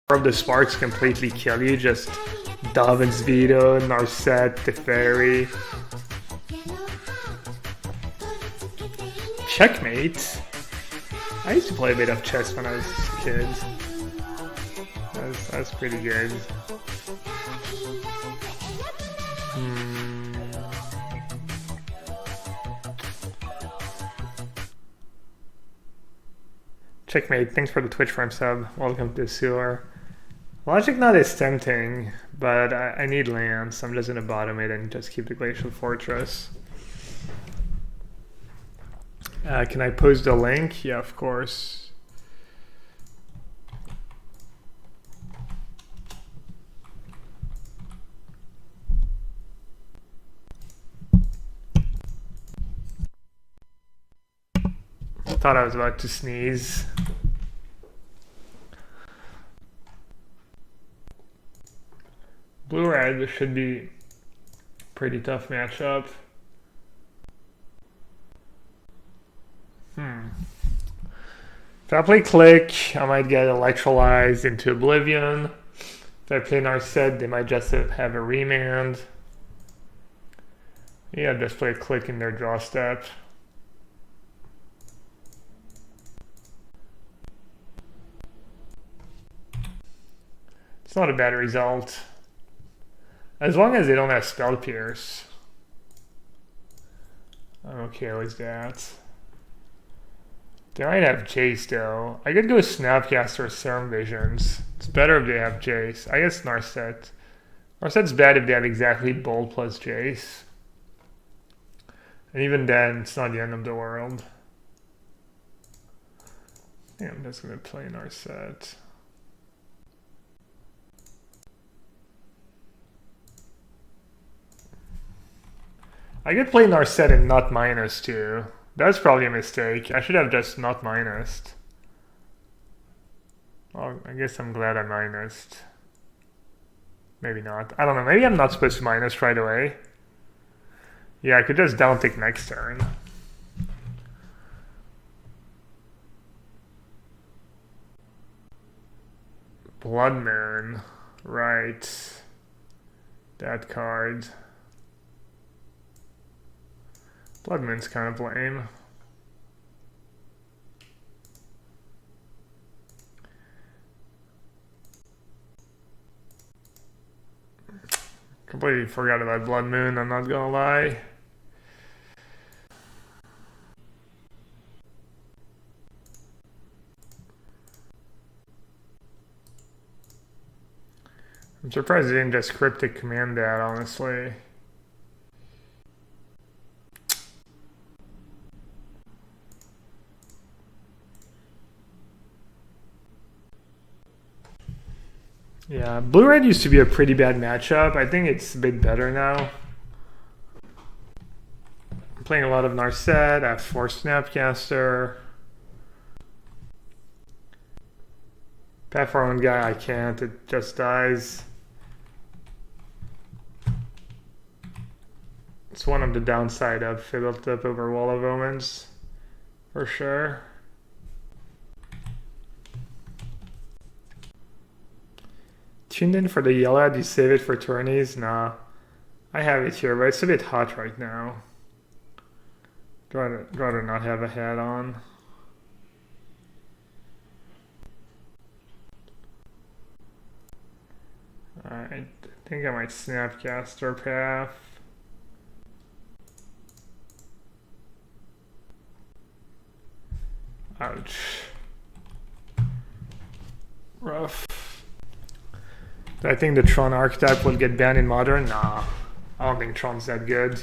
of the sparks completely kill you, just Dovin's Veto, Narset, Teferi. Checkmate? I used to play a bit of chess when I was a kid. That's pretty good. Checkmate, thanks for the Twitch Prime sub. Welcome to the sewer. Logic not as tempting, but I need land, so I'm just gonna bottom it and just keep the Glacial Fortress. Can I post a link? Yeah, of course. Thought I was about to sneeze. Blue-red should be pretty tough matchup. If I play Click, I might get electrolyzed into Oblivion. If I play Narset, they might just have a remand. Yeah, just play Click in their draw step. It's not a bad result. As long as they don't have Spell Pierce. I'm okay with that. They might have Jace though. I could go Snapcaster or Serum Visions. It's better if they have Jace. I guess Narset. Narset's bad if they have exactly Bolt plus Jace. And even then, it's not the end of the world. Yeah, I'm just gonna play Narset. I could play Narset and not minus too. That's probably a mistake. I should have just not minused. Well, I guess I'm glad I minused. Maybe not. I don't know. Maybe I'm not supposed to minus right away. Yeah, I could just down tick next turn. Blood Moon. Right. That card. Blood Moon's kind of lame. Completely forgot about Blood Moon, I'm not gonna lie. I'm surprised they didn't just cryptic command that, honestly. Yeah, blue-red used to be a pretty bad matchup. I think it's a bit better now. I'm playing a lot of Narset, I have 4 Snapcaster. Path Forward guy, I can't, it just dies. It's one of the downside of Fiddled Up over Wall of Omens, for sure. Tuned in for the yellowhat, you save it for tourneys? Nah. I have it here, but it's a bit hot right now. Rather not have a hat on. Alright, I think I might Snapcaster Path. Ouch. Rough. Do I think the Tron archetype will get banned in Modern? Nah. I don't think Tron's that good.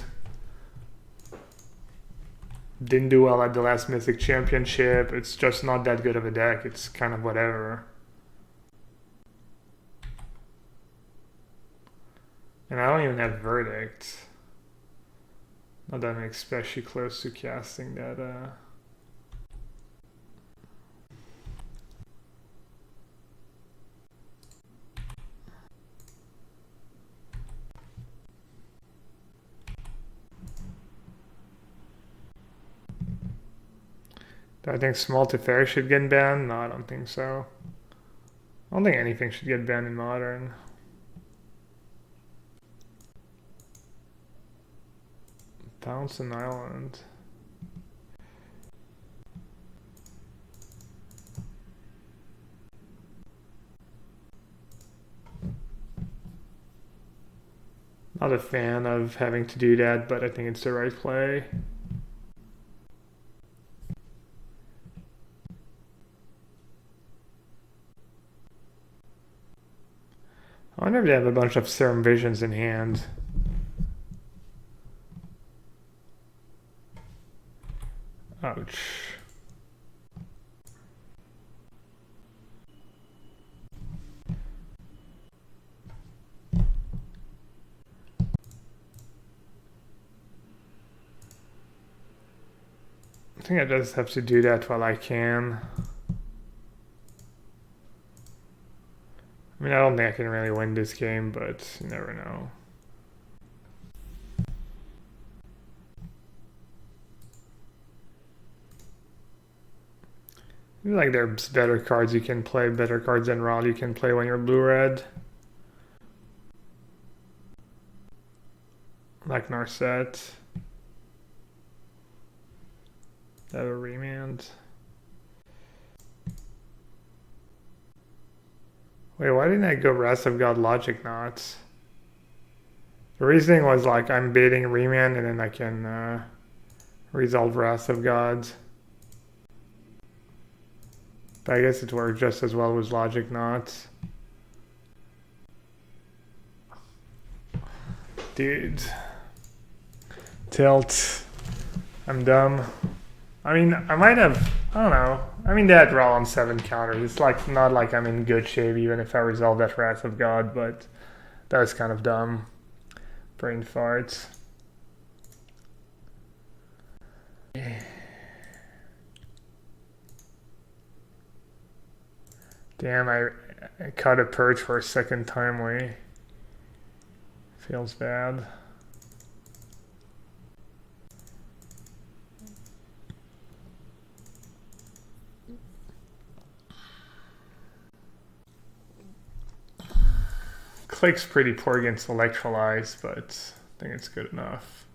Didn't do well at the last Mythic Championship. It's just not that good of a deck. It's kind of whatever. And I don't even have Verdict. Not that I'm especially close to casting that. Do I think Small Teferi should get banned? No, I don't think so. I don't think anything should get banned in Modern. Bounce an island. Not a fan of having to do that, but I think it's the right play. I wonder if they have a bunch of Serum Visions in hand. Ouch. I think I just have to do that while I can. I mean, I don't think I can really win this game, but you never know. I feel like there's better cards you can play, better cards than Raw you can play when you're blue-red. Like Narset. Have a remand. Wait, why didn't I go Wrath of God Logic Knots? The reasoning was like I'm baiting remand and then I can resolve Wrath of God. But I guess it worked just as well with Logic Knots. Dude. Tilt. I'm dumb. I mean, I might have, I don't know. I mean, they had Raw on 7 counters. It's like not like I'm in good shape even if I resolve that Wrath of God, but that was kind of dumb. Brain farts. Damn, I caught a perch for a second timely. Feels bad. Click's pretty poor against Electrolyze, but I think it's good enough.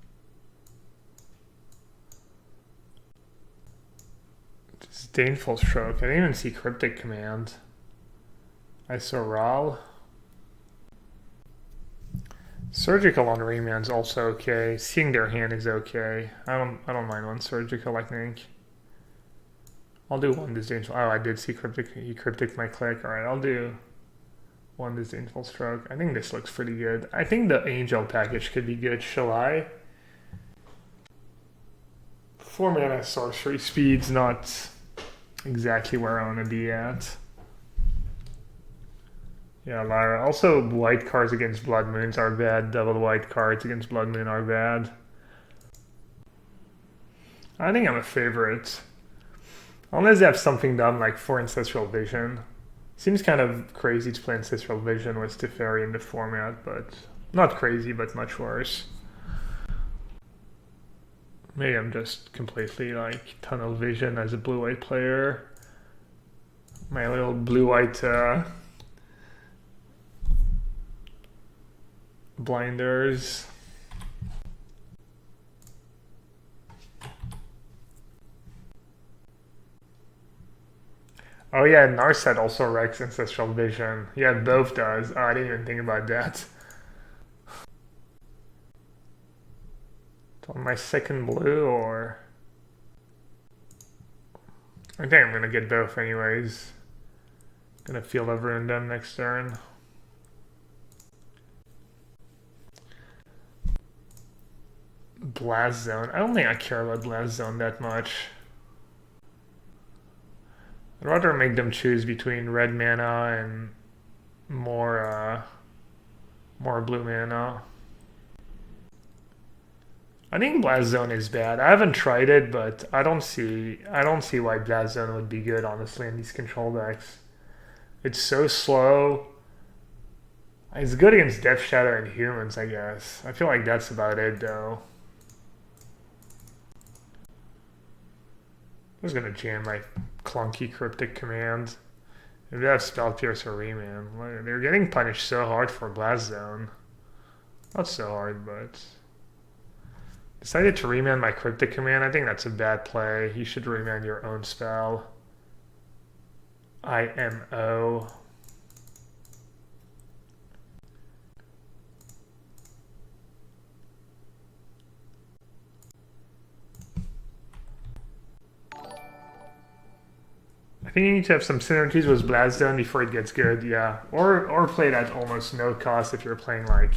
Disdainful Stroke. I didn't even see Cryptic Command. I saw Ral. Surgical on Remand's also okay. Seeing their hand is okay. I don't mind one Surgical, I think. I'll do one Disdainful. Oh, I did see Cryptic. He Cryptic my click. Alright, I'll do one Disdainful Stroke. I think this looks pretty good. I think the Angel package could be good. Shall I? 4 mana sorcery speed's not exactly where I want to be at. Yeah, Lyra. Also, white cards against Blood Moons are bad. Double white cards against Blood Moon are bad. I think I'm a favorite. Unless they have something dumb like 4 Ancestral Vision. Seems kind of crazy to play Ancestral Vision with Teferi in the format, but not crazy, but much worse. Maybe I'm just completely like tunnel vision as a blue-white player. My little blue-white blinders. Oh yeah, Narset also wrecks Ancestral Vision. Yeah, both does. Oh, I didn't even think about that. On my second blue, or... I think I'm gonna get both anyways. Gonna field over and them next turn. Blast Zone. I don't think I care about Blast Zone that much. I'd rather make them choose between red mana and more blue mana. I think Blast Zone is bad. I haven't tried it, but I don't see why Blast Zone would be good, honestly, in these control decks. It's so slow. It's good against Death Shadow and humans, I guess. I feel like that's about it, though. I'm just gonna jam my clunky Cryptic Command Maybe they have Spell Pierce or Remand. They're getting punished so hard for Blast Zone. Not so hard, but... Decided to remand my Cryptic Command. I think that's a bad play. You should remand your own spell. IMO. I think you need to have some synergies with Blast Zone before it gets good, yeah. Or play it at almost no cost if you're playing like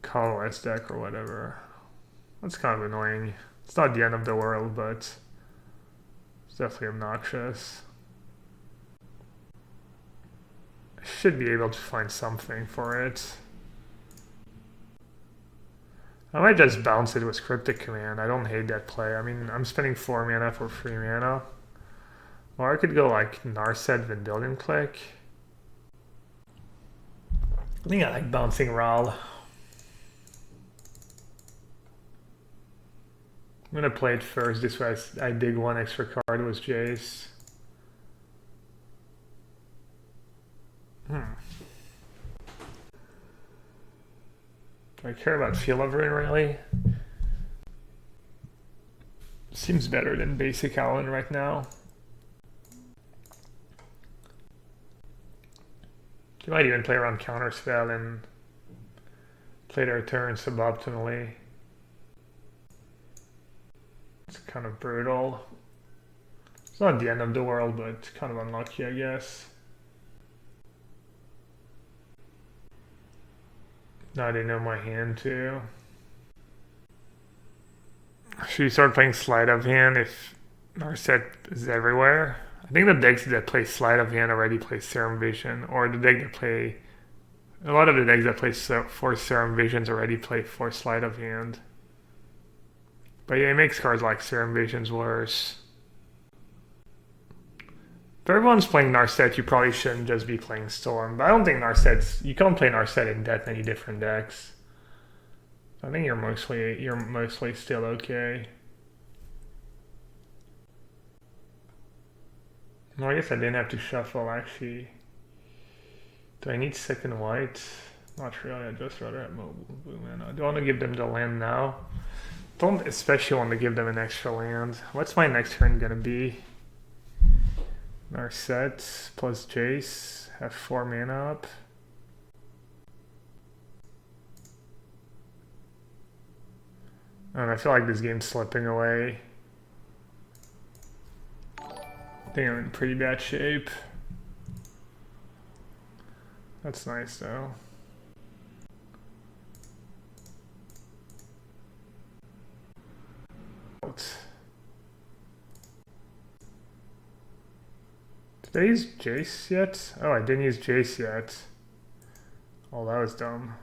Colorless deck or whatever. That's kind of annoying. It's not the end of the world, but it's definitely obnoxious. I should be able to find something for it. I might just bounce it with Cryptic Command. I don't hate that play. I mean, I'm spending 4 mana for 3 mana. Or I could go like Narset Vendilion Click. I think I like bouncing Ral. I'm gonna play it first. This way I dig 1 extra card with Jace. Do I care about Feel of Ruin really? Seems better than basic Allen right now. You might even play around Counterspell and play their turn suboptimally. It's kind of brutal. It's not the end of the world, but kind of unlucky, I guess. Now they know my hand too. Should we start playing Sleight of Hand if Narset is everywhere? I think the decks that play Sleight of Hand already play Serum Vision, or the deck that play... A lot of the decks that play for Serum Visions already play for Sleight of Hand. But yeah, it makes cards like Serum Visions worse. If everyone's playing Narset, you probably shouldn't just be playing Storm. But I don't think Narset's... You can't play Narset in that many different decks. I think you're mostly still okay. No, I guess I didn't have to shuffle, actually. Do I need second white? Not really, I'd just rather have blue mana. Do I want to give them the land now? Don't especially want to give them an extra land. What's my next turn gonna be? Narset plus Jace. Have 4 mana up. And I feel like this game's slipping away. I think I'm in pretty bad shape. That's nice though. Did I use Jace yet? Oh, I didn't use Jace yet. Oh, that was dumb.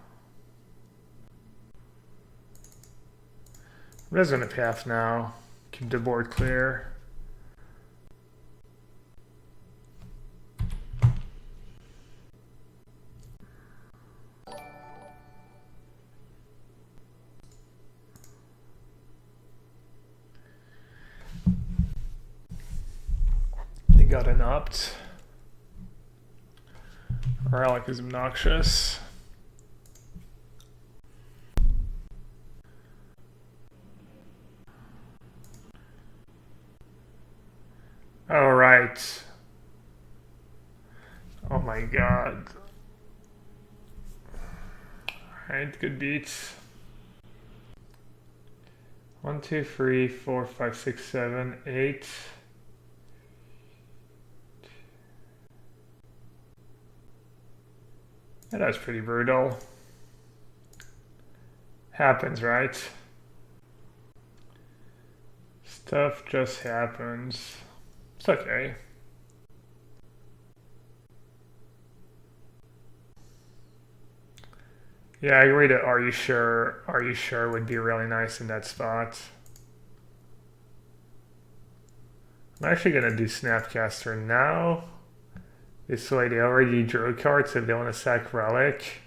Resonant Path now. Keep the board clear. They got an opt. Relic is obnoxious. All right. Oh my god. All right, good beats. 1, 2, 3, 4, 5, 6, 7, 8. Yeah, that was pretty brutal. Happens, right? Stuff just happens. It's okay. Yeah, I agree that Are You Sure? Are You Sure would be really nice in that spot. I'm actually going to do Snapcaster now. This way they already drew cards if they want to sack Relic.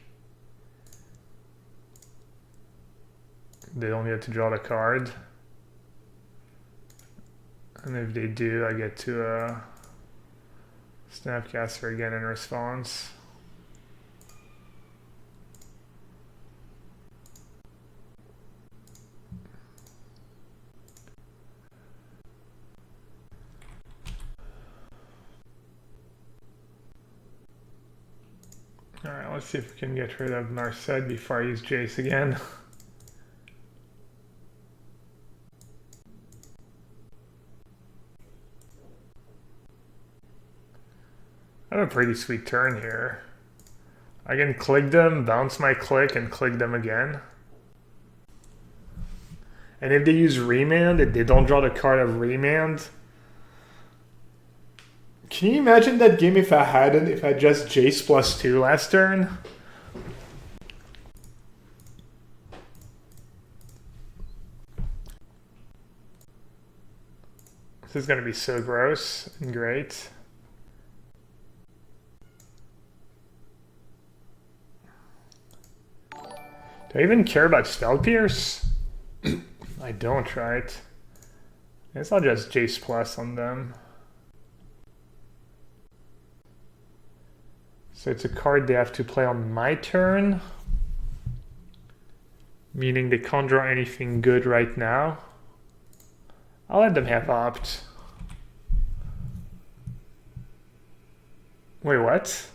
They don't get to draw the card. And if they do, I get to Snapcaster again in response. Alright, let's see if we can get rid of Narset before I use Jace again. I have a pretty sweet turn here. I can click them, bounce my click, and click them again. And if they use Remand, if they don't draw the card of Remand... Can you imagine that game if I had it, if I just Jace +2 last turn? This is going to be so gross and great. Do I even care about Spell Pierce? I don't, right? I guess I'll just Jace Plus on them. So it's a card they have to play on my turn. Meaning they can't draw anything good right now. I'll let them have opt. Wait, what?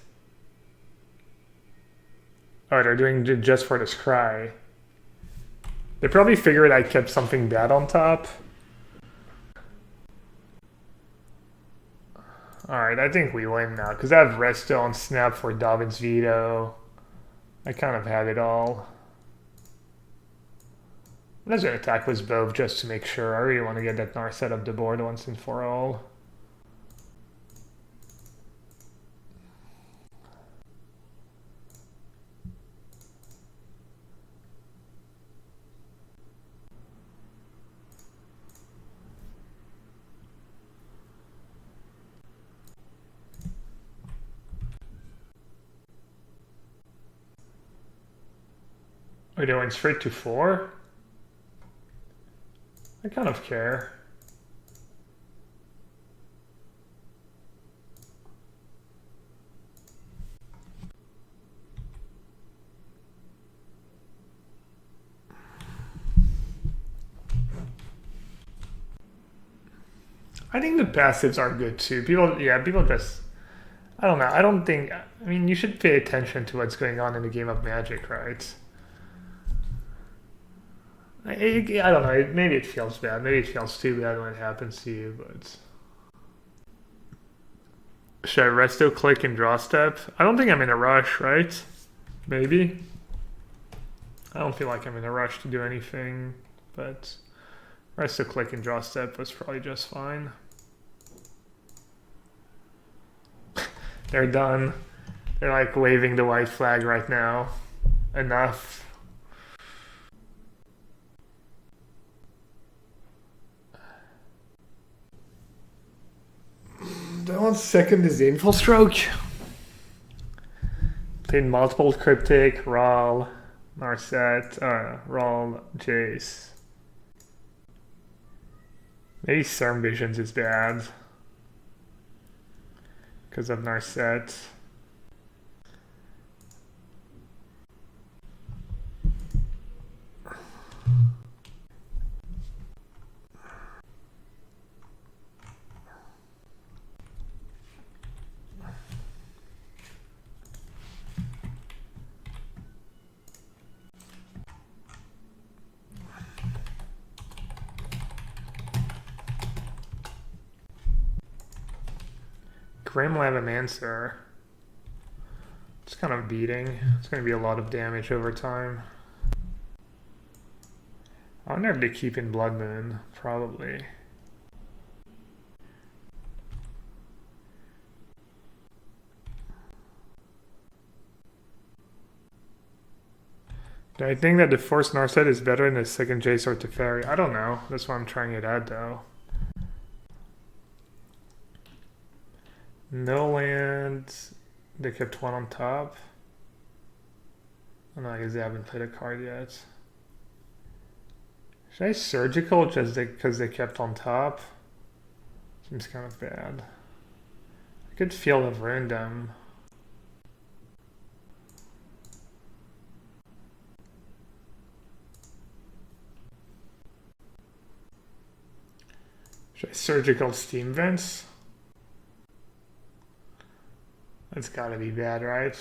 Oh, they're doing it just for the scry. They probably figured I kept something bad on top. Alright, I think we win now, because I have Resto on Snap for David's Veto. I kind of have it all. I'm just going to attack with both just to make sure. I really want to get that Narset up the board once and for all. Are they going straight to 4? I kind of care. I think the passives are good too. People just, I don't know. I don't think, I mean, you should pay attention to what's going on in the game of Magic, right? I don't know, maybe it feels bad. Maybe it feels too bad when it happens to you, but... Should I resto click and draw step? I don't think I'm in a rush, right? Maybe. I don't feel like I'm in a rush to do anything, but... Resto click and draw step was probably just fine. They're done. They're like waving the white flag right now. Enough. That one's second is Info Stroke. Played multiple Cryptic, Rawl, Narset, Rawl, Jace. Maybe Cerm Visions is bad. Because of Narset. Grim will have an answer. It's kind of beating. It's going to be a lot of damage over time. I wonder if they keep in Blood Moon. Probably. Do I think that the first Narset is better than the second Jace or Teferi? I don't know. That's why I'm trying it out though. No land. They kept one on top. Oh, no, I guess they haven't played a card yet. Should I Surgical just because they kept on top? Seems kind of bad. I Good feel of random. Should I surgical steam vents? That's gotta be bad, right?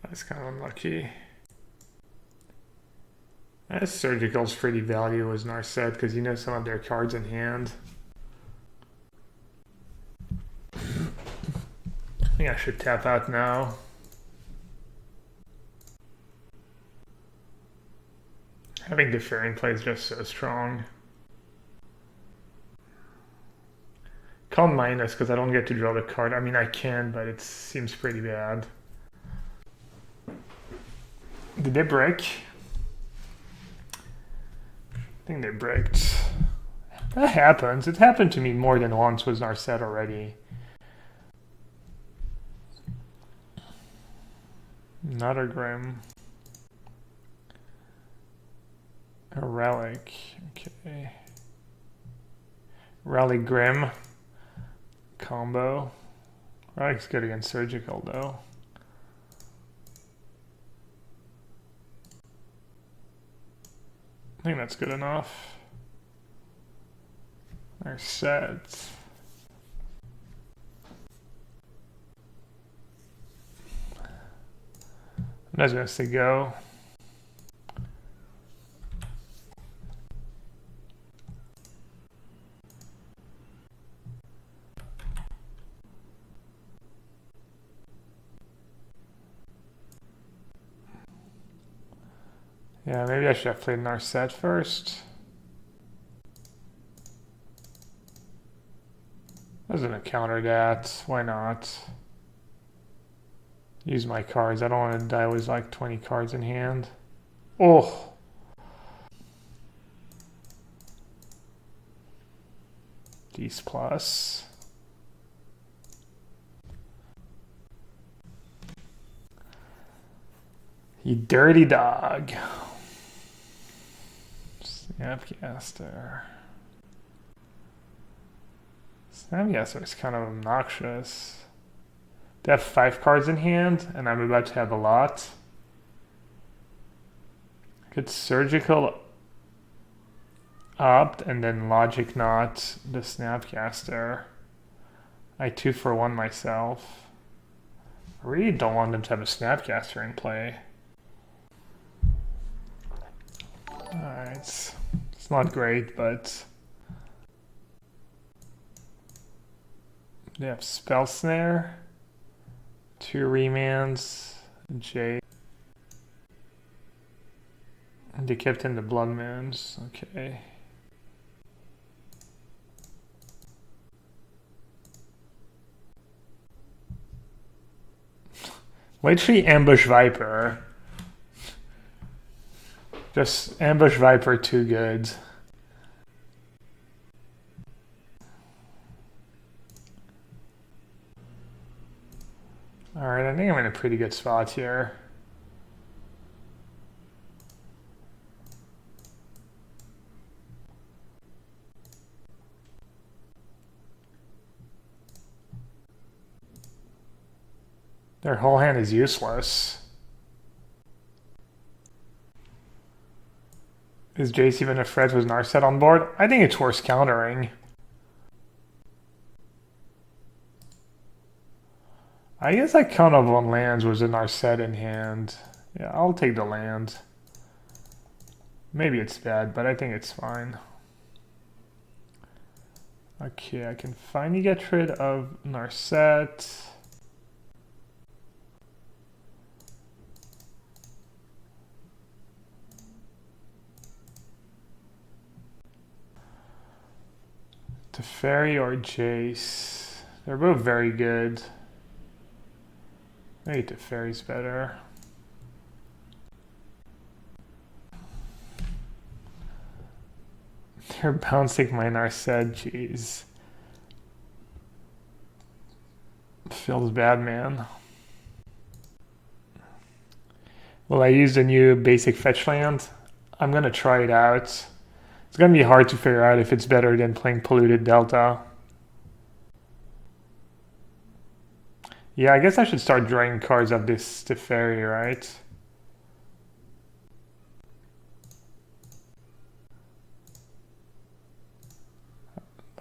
That's kind of unlucky. That surgical's pretty value as Narset because you know some of their cards in hand. I think I should tap out now. Having Deferring play is just so strong. Call minus because I don't get to draw the card. I mean, I can, but it seems pretty bad. Did they break? I think they bricked. That happens. It happened to me more than once with Narset already. Another Grim. A Relic. Okay. Relic Grim. Combo. Relic's good against Surgical though. I think that's good enough. They're set. I'm just gonna say go. Yeah, maybe I should have played Narset first. I was gonna counter that. Why not? Use my cards. I don't want to die with like 20 cards in hand. Oh! D's plus. You dirty dog. Snapcaster. Snapcaster is kind of obnoxious. They have 5 cards in hand, and I'm about to have a lot. I could Surgical Opt and then Logic Knot the Snapcaster. I 2-for-1 myself. I really don't want them to have a Snapcaster in play. Alright, it's not great, but they have Spell Snare, 2 remands, J, and they kept in the Blood Moons. Okay. Literally Ambush Viper. Just Ambush Viper, too good. Alright, I think I'm in a pretty good spot here. Their whole hand is useless. Is Jace even a threat with Narset on board? I think it's worth countering. I guess I count up on lands with a Narset in hand. Yeah, I'll take the land. Maybe it's bad, but I think it's fine. Okay, I can finally get rid of Narset. Teferi or Jace. They're both very good. Maybe Teferi's better. They're bouncing my Narset, jeez. Feels bad, man. Will I use the new basic fetch land? I'm gonna try it out. It's gonna be hard to figure out if it's better than playing Polluted Delta. Yeah, I guess I should start drawing cards of this Teferi, right?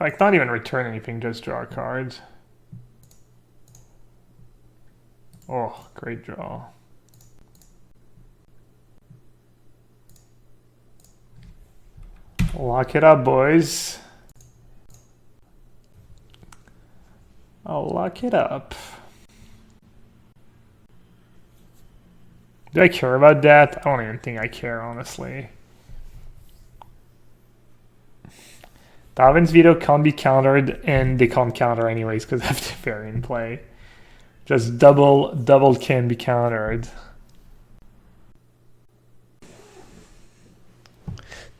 Like, not even return anything, just draw cards. Oh, great draw. Lock it up, boys. I'll lock it up. Do I care about that? I don't even think I care, honestly. Darwin's veto can't be countered, and they can't counter anyways because I have Teferi in play. Just double can be countered.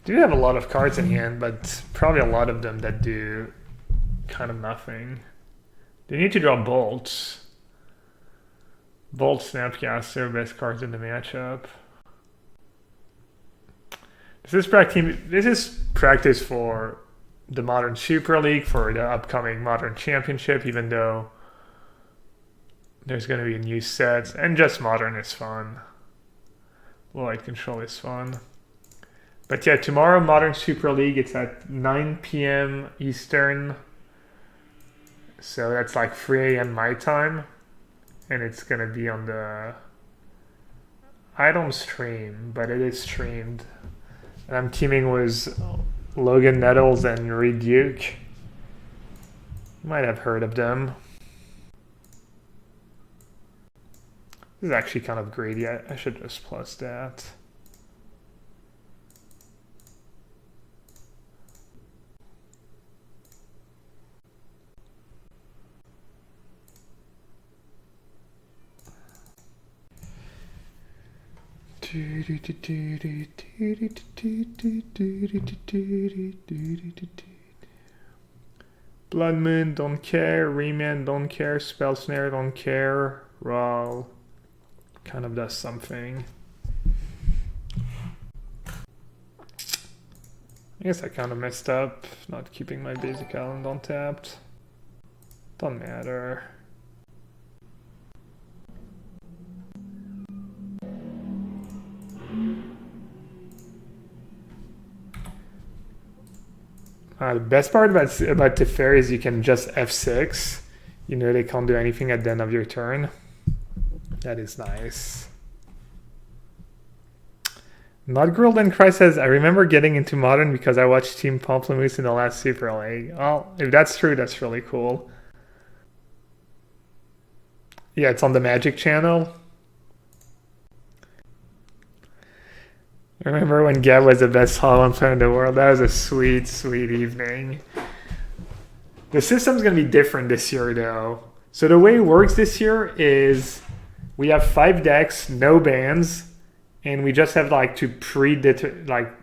Do have a lot of cards in hand, but probably a lot of them that do kind of nothing. They need to draw bolts. Bolt, Snapcaster, best cards in the matchup. This is practice for the Modern Super League, for the upcoming Modern Championship, even though there's going to be a new set, and just Modern is fun. Light Control is fun. But yeah, tomorrow Modern Super League, it's at 9 p.m. Eastern. So that's like 3 a.m. my time. And it's going to be on the... I don't stream, but it is streamed. And I'm teaming with Logan Nettles and Reed Duke. You might have heard of them. This is actually kind of greedy. I should just plus that. Blood Moon, don't care. Remand, don't care. Spell Snare, don't care. Raw kind of does something. I guess I kind of messed up not keeping my basic island untapped. Don't matter. The best part about Teferi is you can just F6. You know they can't do anything at the end of your turn. That is nice. Not Grilled and Cry says, I remember getting into Modern because I watched Team Pamplemousse in the last Super League. Well, if that's true, that's really cool. Yeah, it's on the Magic channel. Remember when Gab was the best Holland player in the world? That was a sweet, sweet evening. The system's going to be different this year, though. So the way it works this year is we have 5 decks, no bans, and we just have like to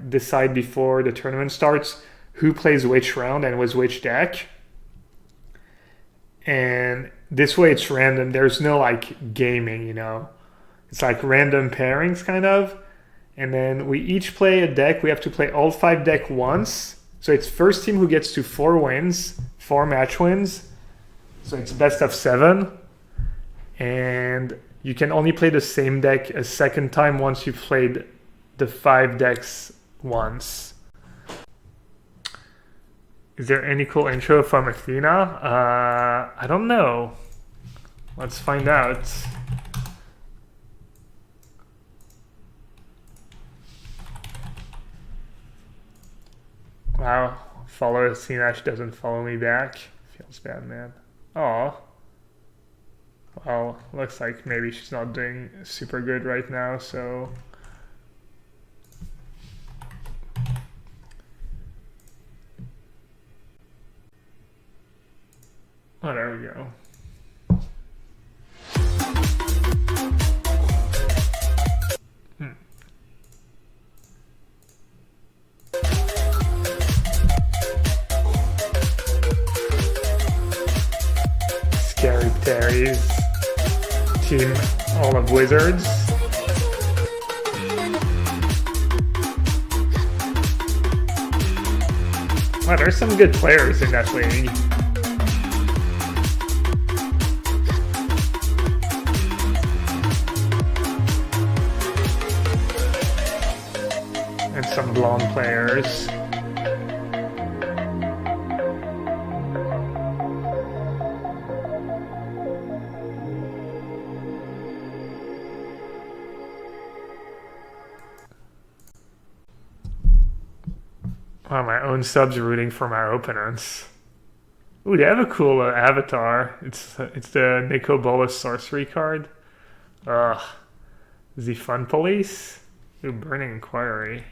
decide before the tournament starts who plays which round and with which deck. And this way it's random. There's no like gaming, you know. It's like random pairings kind of. And then we each play a deck. We have to play all 5 decks once. So it's first team who gets to 4 wins, 4 match wins. So it's best of 7. And you can only play the same deck a second time once you've played the 5 decks once. Is there any cool intro from Athena? I don't know. Let's find out. Wow, follow Athena, she doesn't follow me back. Feels bad, man. Oh. Well, looks like maybe she's not doing super good right now, so... Oh, there we go. Scary Terry's team, all of wizards. Wow, there's some good players in that league. And some blonde players. Wow, my own subs rooting for my opponents. Ooh, they have a cool avatar. It's the Nico Bolas sorcery card. Ugh. The Fun Police? Ooh, Burning Inquiry.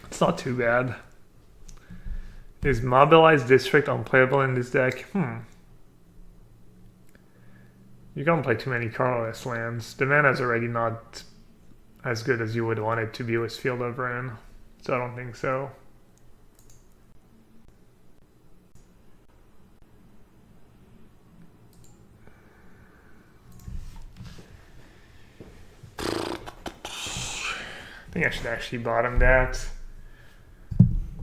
It's not too bad. Is Mobilized District unplayable in this deck? You can't play too many colorless lands. The mana's already not as good as you would want it to be with Field of Ruin, so I don't think so. I think I should actually bottom that.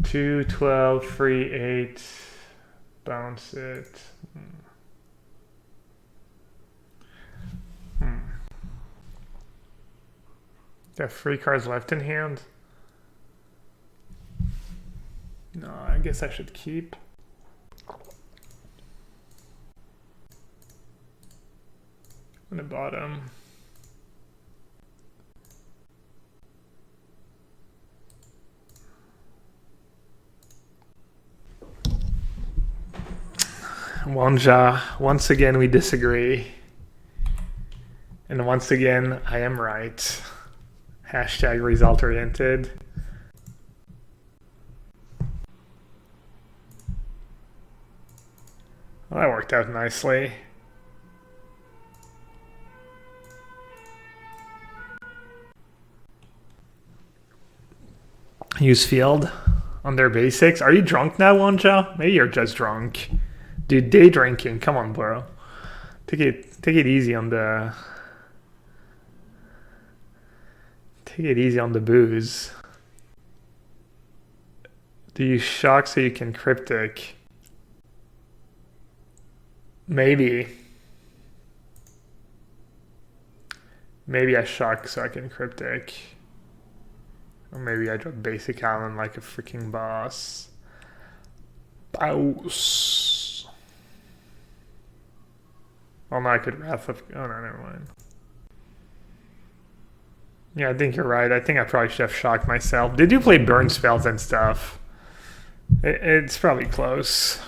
2, 12, free 8, bounce it. Got 3 cards left in hand. No, I guess I should keep. On the bottom. Wanja, once again we disagree. And once again, I am right. Hashtag result oriented. Well, that worked out nicely. Use field on their basics. Are you drunk now, Wanja? Maybe you're just drunk. Dude, day drinking. Come on, bro. Take it easy on the... Take it easy on the booze. Do you shock so you can cryptic? Maybe. Maybe I shock so I can cryptic. Or maybe I drop basic island like a freaking boss. Boss. Oh no, I could Wrath of... Oh no, never mind. Yeah, I think you're right. I think I probably should have shocked myself. They do play burn spells and stuff. It's probably close.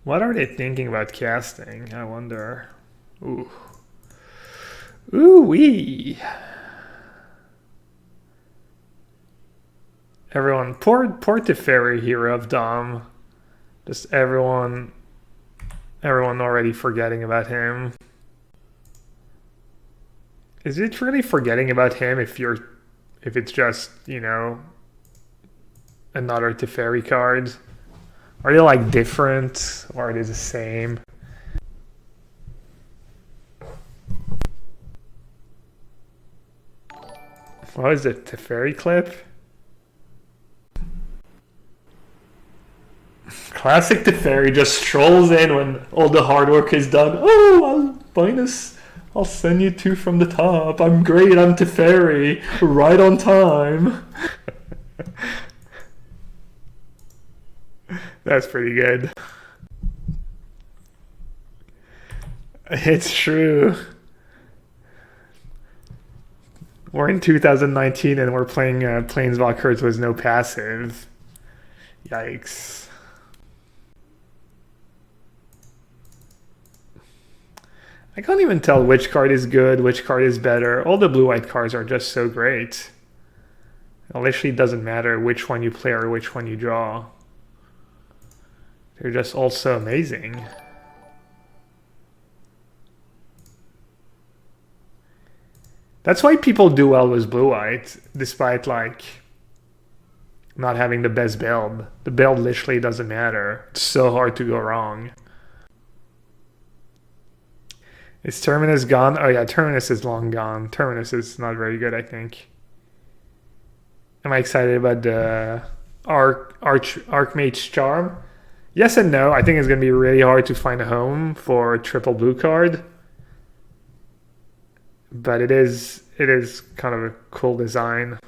What are they thinking about casting? I wonder. Ooh. Ooh-wee. Everyone, poor Teferi Hero of Dom. Just everyone already forgetting about him. Is it really forgetting about him if it's just, you know, another Teferi card? Are they like different or are they the same? What is it, Teferi clip? Classic Teferi just strolls in when all the hard work is done. Oh, I'll send you 2 from the top. I'm great, I'm Teferi. Right on time. That's pretty good. It's true. We're in 2019 and we're playing Planeswalkers with no passive. Yikes. I can't even tell which card is good, which card is better. All the blue-white cards are just so great. It literally doesn't matter which one you play or which one you draw. They're just all so amazing. That's why people do well with blue-white, despite like not having the best build. The build literally doesn't matter. It's so hard to go wrong. Is Terminus gone? Oh yeah, Terminus is long gone. Terminus is not very good, I think. Am I excited about the Archmage's Charm? Yes and no. I think it's going to be really hard to find a home for a triple blue card. But it is kind of a cool design.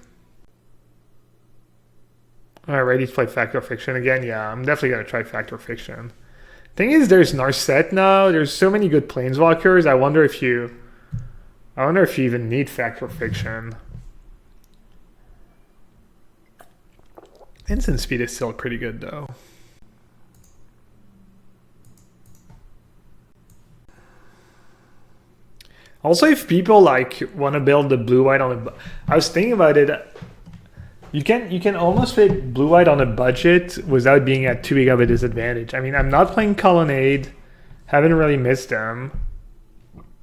Alright, ready to play Factor Fiction again? Yeah, I'm definitely going to try Factor Fiction. Thing is, there's Narset now. There's so many good Planeswalkers. I wonder if you even need Factor Fiction. Instant speed is still pretty good though. Also, if people like want to build the blue-white on a, I was thinking about it. You can almost play blue-white on a budget without being at too big of a disadvantage. I mean, I'm not playing Colonnade. Haven't really missed them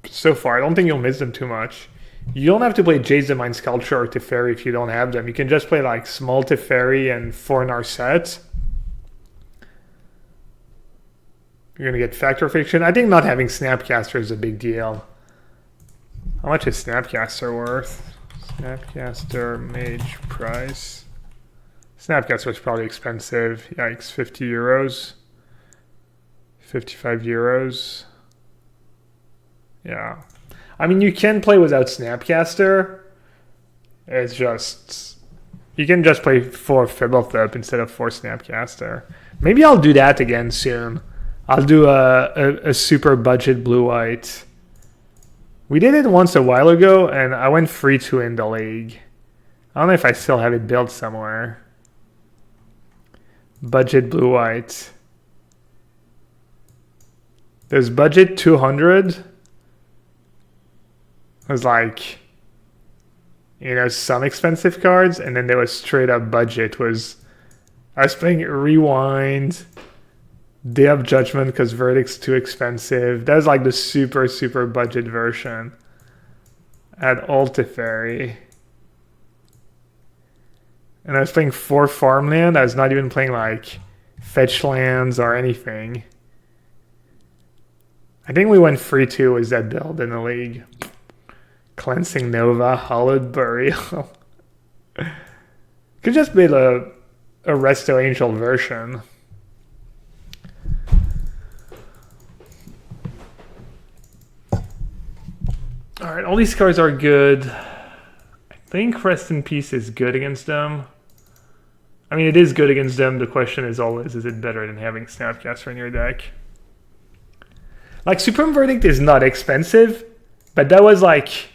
so far. I don't think you'll miss them too much. You don't have to play Jace the Mind Sculpture or Teferi if you don't have them. You can just play like small Teferi and 4 Narset. You're going to get Factor Fiction. I think not having Snapcaster is a big deal. How much is Snapcaster worth? Snapcaster Mage price. Snapcaster is probably expensive. Yikes, 50 euros. 55 euros. Yeah. I mean, you can play without Snapcaster. It's just... You can just play 4 Fibblethip instead of 4 Snapcaster. Maybe I'll do that again soon. I'll do a super budget blue-white. We did it once a while ago, and I went 3-2 in the league. I don't know if I still have it built somewhere. Budget blue-white. There's budget 200. It was like, you know, some expensive cards, and then there was straight up budget. I was playing Rewind, Day of Judgment because Verdict's too expensive. That was like the super, super budget version. At Teferi. And I was playing 4 farmland. I was not even playing like fetch lands or anything. I think we went 3-2 with that build in the league. Cleansing Nova, Hollowed Burial. Could just be a Resto Angel version. Alright, all these cards are good. I think Rest in Peace is good against them. I mean, it is good against them. The question is always, is it better than having Snapcaster in your deck? Like, Supreme Verdict is not expensive, but that was like...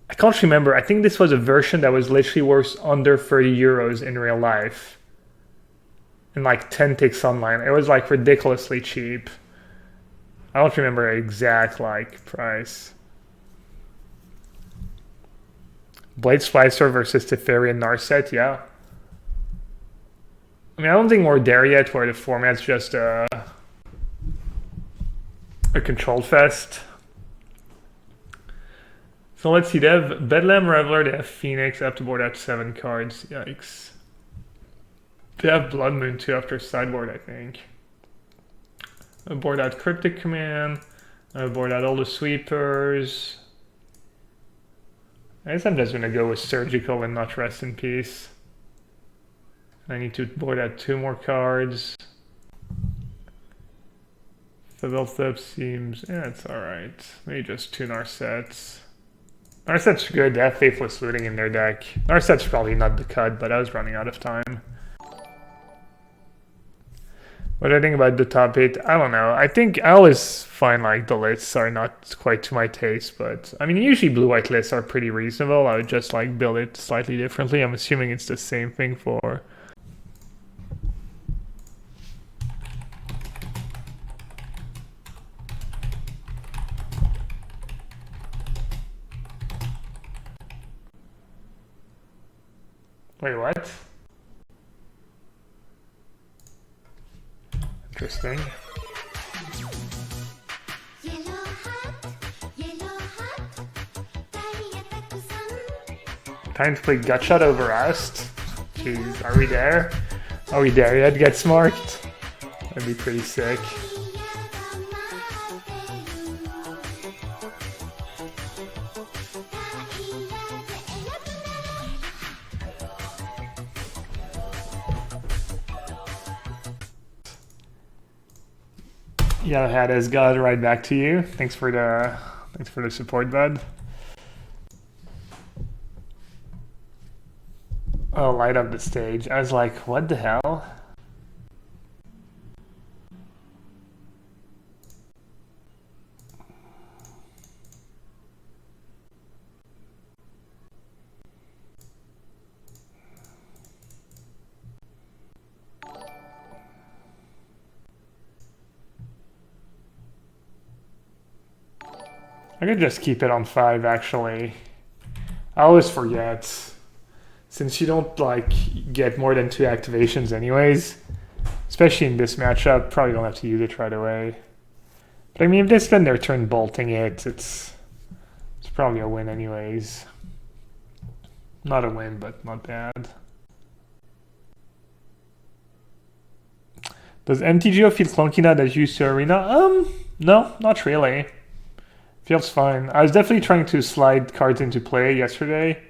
I can't remember. I think this was a version that was literally worth under 30 euros in real life. And like 10 ticks online. It was like ridiculously cheap. I don't remember exact like price. Blade Splicer versus Teferi and Narset, yeah. I mean, I don't think we're there yet where the format's just a control fest. So let's see, they have Bedlam Reveler, they have Phoenix, I have to board out 7 cards, yikes. They have Blood Moon too after sideboard, I think. I board out Cryptic Command, I board out all the sweepers. I guess I'm just going to go with Surgical and not Rest in Peace. I need to board out 2 more cards. Fibblethip seems... yeah, it's alright. Maybe just 2 Narsets. Narset's good, they have Faithless Looting in their deck. Narset's probably not the cut, but I was running out of time. What do I think about the top 8? I don't know. I think I always find like the lists are not quite to my taste, but I mean usually blue-white lists are pretty reasonable. I would just like build it slightly differently. I'm assuming it's the same thing for... Wait, what? Interesting. Time to play Gutshot over Rust. Jeez, are we there? Are we there yet? Get Smarked? That'd be pretty sick. Yellowhat has got right back to you. Thanks for the support, bud. Oh, light up the stage. I was like, what the hell? I could just keep it on 5, actually. I always forget. Since you don't, like, get more than 2 activations anyways, especially in this matchup, probably don't have to use it right away. But I mean, if they spend their turn bolting it, it's probably a win anyways. Not a win, but not bad. Does MTGO feel clunky now that you use to Arena? No, not really. Feels fine. I was definitely trying to slide cards into play yesterday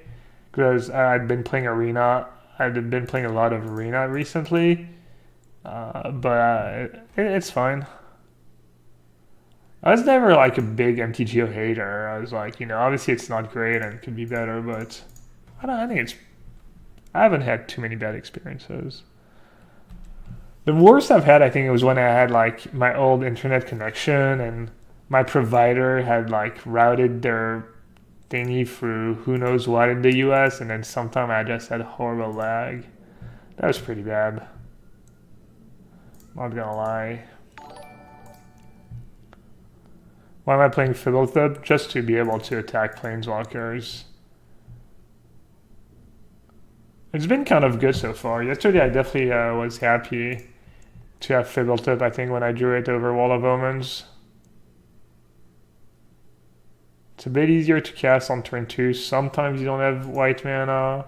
because I'd been playing Arena. I've been playing a lot of Arena recently, but it's fine. I was never like a big MTGO hater. I was like, obviously it's not great and it could be better, but I think I haven't had too many bad experiences. The worst I've had, I think, it was when I had like my old internet connection and my provider had like routed their thingy through who knows what in the US, and then sometime I just had horrible lag. That was pretty bad. Not gonna lie. Why am I playing Fiddlethub? Just to be able to attack planeswalkers. It's been kind of good so far. Yesterday I definitely was happy to have Fiddlethub, I think, when I drew it over Wall of Omens. It's a bit easier to cast on turn 2. Sometimes you don't have white mana,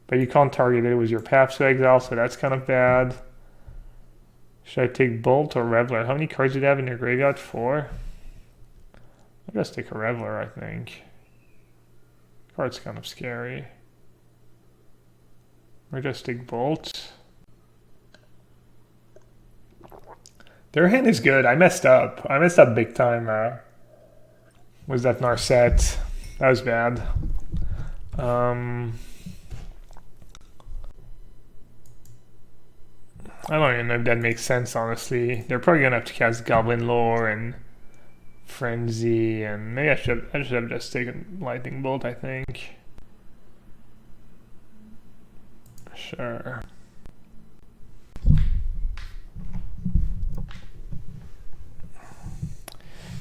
but you can't target it with your Path to Exile, so that's kind of bad. Should I take Bolt or Reveler? How many cards do you have in your graveyard? 4? I'll just take a Reveler, I think. Card's kind of scary. Or just take Bolt. Their hand is good. I messed up. I messed up big time. Was that Narset? That was bad. I don't even know if that makes sense, honestly. They're probably gonna have to cast Goblin Lore and Frenzy, and maybe I should have just taken Lightning Bolt, I think. Sure.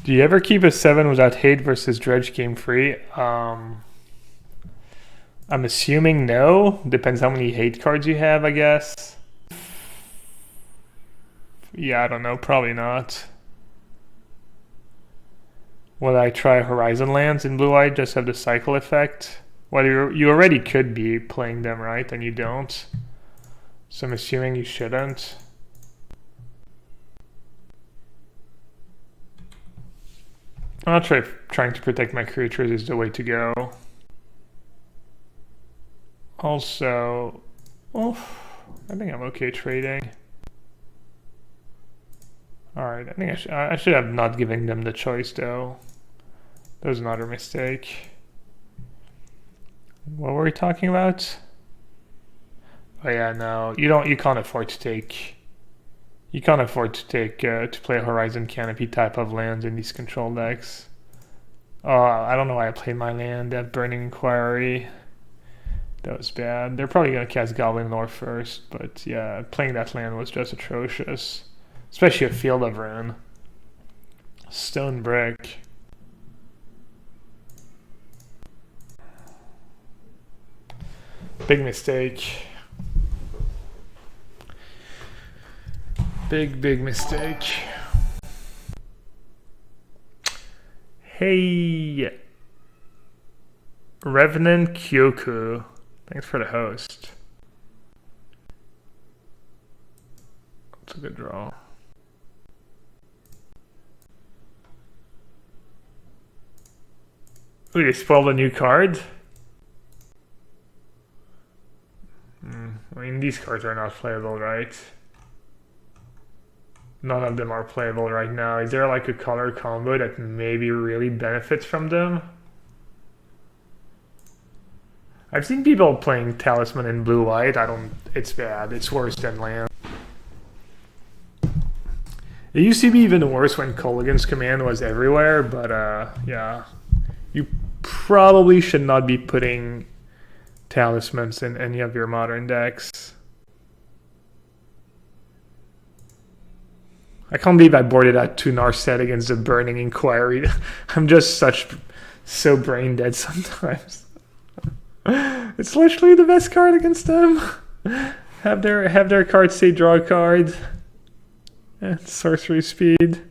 Do you ever keep a 7 without hate versus dredge game free? I'm assuming no. Depends how many hate cards you have, I guess. Yeah, I don't know. Probably not. Will I try Horizon Lands in blue-white? Just have the cycle effect? Well, you already could be playing them, right? And you don't. So I'm assuming you shouldn't. I'll trying to protect my creatures is the way to go. Also, I think I'm okay trading. Alright, I think I should have not given them the choice though. That was another mistake. What were we talking about? Oh yeah, no, you can't afford to take. You can't afford to take to play a Horizon Canopy type of lands in these control decks. I don't know why I played my land at Burning Inquiry. That was bad. They're probably gonna cast Goblin Lore first, but yeah, playing that land was just atrocious. Especially a Field of Ruin. Stone Brick. Big mistake. Big mistake. Hey, Revenant Kyoku. Thanks for the host. That's a good draw. Ooh, they spoiled a new card? I mean, these cards are not playable, right? none of them are playable right now. Is there like a color combo that maybe really benefits from them? I've seen people playing Talisman in blue-white. It's bad. It's worse than land. It used to be even worse when Colligan's command was everywhere, but yeah. You probably should not be putting talismans in any of your modern decks. I can't believe I boarded out 2 Narset against the Burning Inquiry. I'm just so brain dead sometimes. It's literally the best card against them. Have their cards say draw a card. Sorcery speed.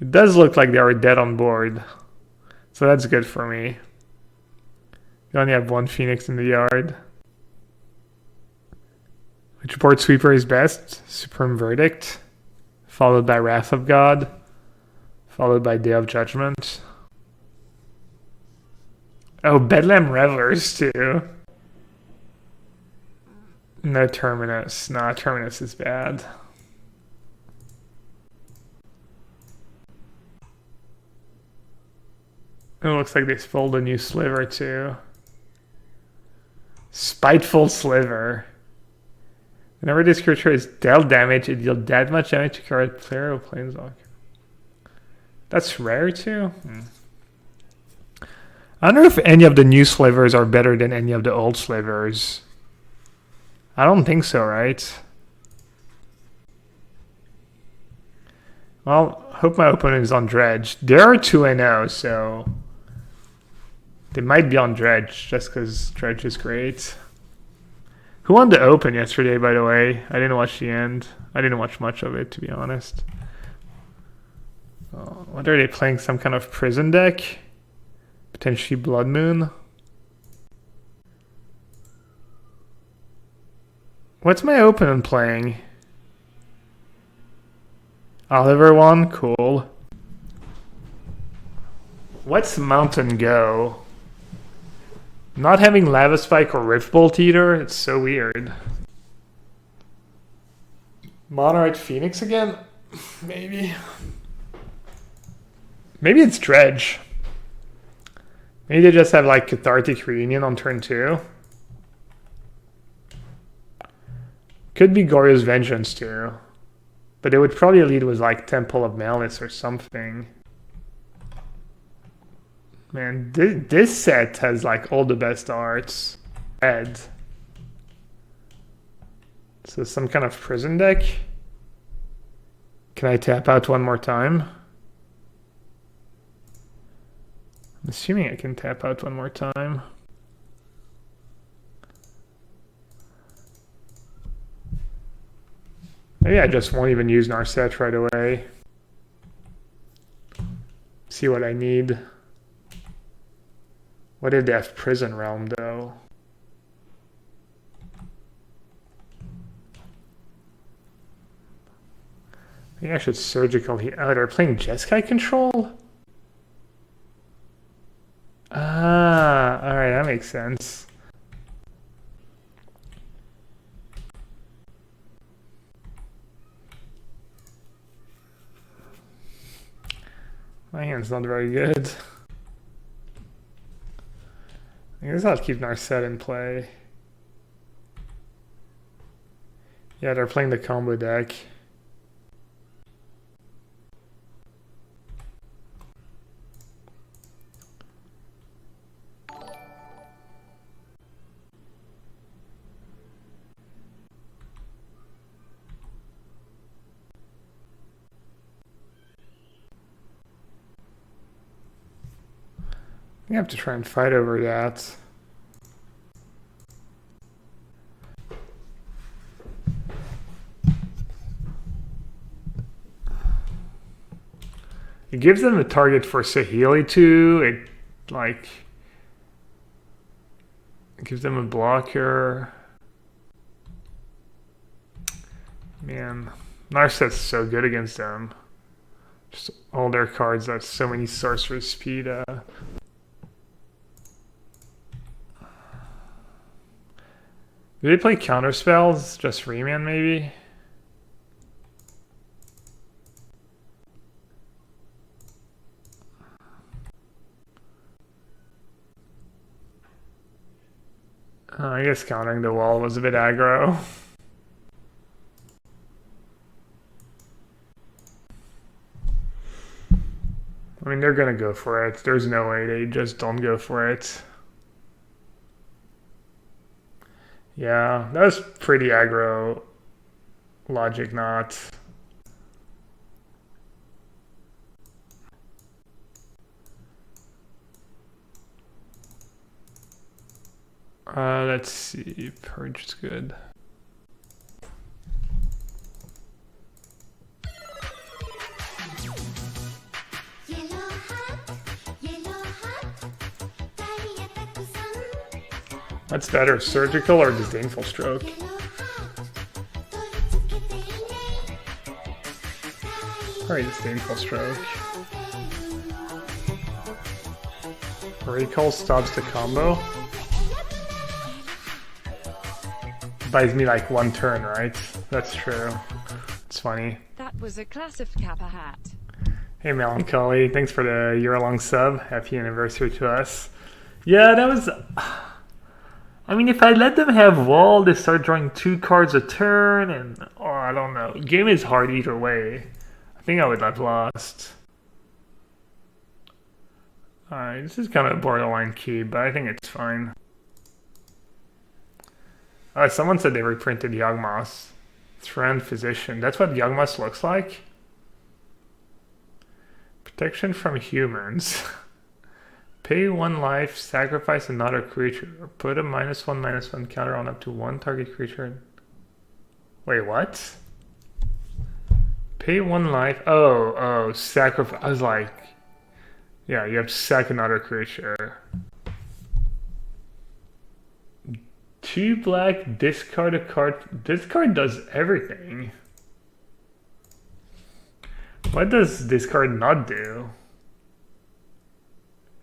It does look like they are dead on board. So that's good for me. You only have 1 Phoenix in the yard. Which board sweeper is best? Supreme Verdict. Followed by Wrath of God. Followed by Day of Judgment. Oh, Bedlam Revelers too. No Terminus. Nah, Terminus is bad. It looks like they pulled a new sliver too. Spiteful Sliver. Whenever this creature is dealt damage, it deals that much damage to card player or planeswalker. That's rare too? I wonder if any of the new slivers are better than any of the old slivers. I don't think so, right? Well, hope my opponent is on Dredge. They are 2-0, so they might be on Dredge just because Dredge is great. Who won the Open yesterday, by the way? I didn't watch the end. I didn't watch much of it, to be honest. What are they playing? Some kind of prison deck? Potentially Blood Moon? What's my opponent playing? Oliver won? Cool. What's Mountain Go? Not having Lava Spike or Rift Bolt either? It's so weird. Monarch Phoenix again? Maybe. Maybe it's Dredge. Maybe they just have like Cathartic Reunion on turn 2. Could be Goryo's Vengeance too. But it would probably lead with like Temple of Malice or something. Man, this set has like all the best arts. Red. So some kind of prison deck. Can I tap out one more time? I'm assuming I can tap out one more time. Maybe I just won't even use Narset right away. See what I need. What if they have Prison Realm though? Maybe I should Surgical Heal. Oh, they're playing Jeskai Control? Ah, alright, that makes sense. My hand's not very good. I guess I'll keep Narset in play. Yeah, they're playing the combo deck. I have to try and fight over that. It gives them a target for Saheeli too. It gives them a blocker. Man, Narset's so good against them. Just all their cards have so many sorcerer speed. Do they play counter spells? Just Remand maybe? I guess countering the wall was a bit aggro. I mean, they're gonna go for it. There's no way they just don't go for it. Yeah, that was pretty aggro logic not. Let's see, purge is good. What's better, surgical or disdainful stroke? Probably disdainful stroke. Recall stops the combo. Buys me like one turn, right? That's true. It's funny. That was a classic Kappa hat. Hey Melancholy, thanks for the year-long sub. Happy anniversary to us. Yeah, that was... I mean, if I let them have wall, they start drawing 2 cards a turn, and... Oh, I don't know. Game is hard either way. I think I would have lost. Alright, this is kind of a borderline key, but I think it's fine. Someone said they reprinted Yawgmoth. Friend Physician. That's what Yawgmoth looks like? Protection from humans. Pay 1 life, sacrifice another creature, or put a -1/-1 counter on up to 1 target creature. Wait, what? Pay 1 life. Oh, sacrifice. I was like, yeah, you have to sack another creature. 2 black, discard a card. This card does everything. What does this card not do?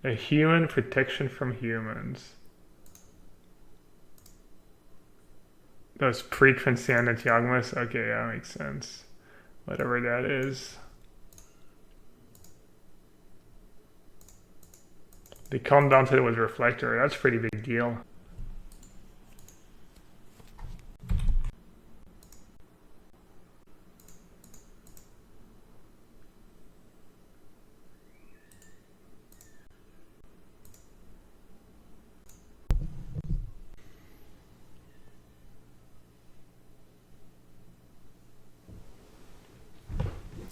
A human, protection from humans. Those pre-transcendent Yawgmoth? Okay, yeah, makes sense. Whatever that is. They come down to it with Reflector. That's a pretty big deal.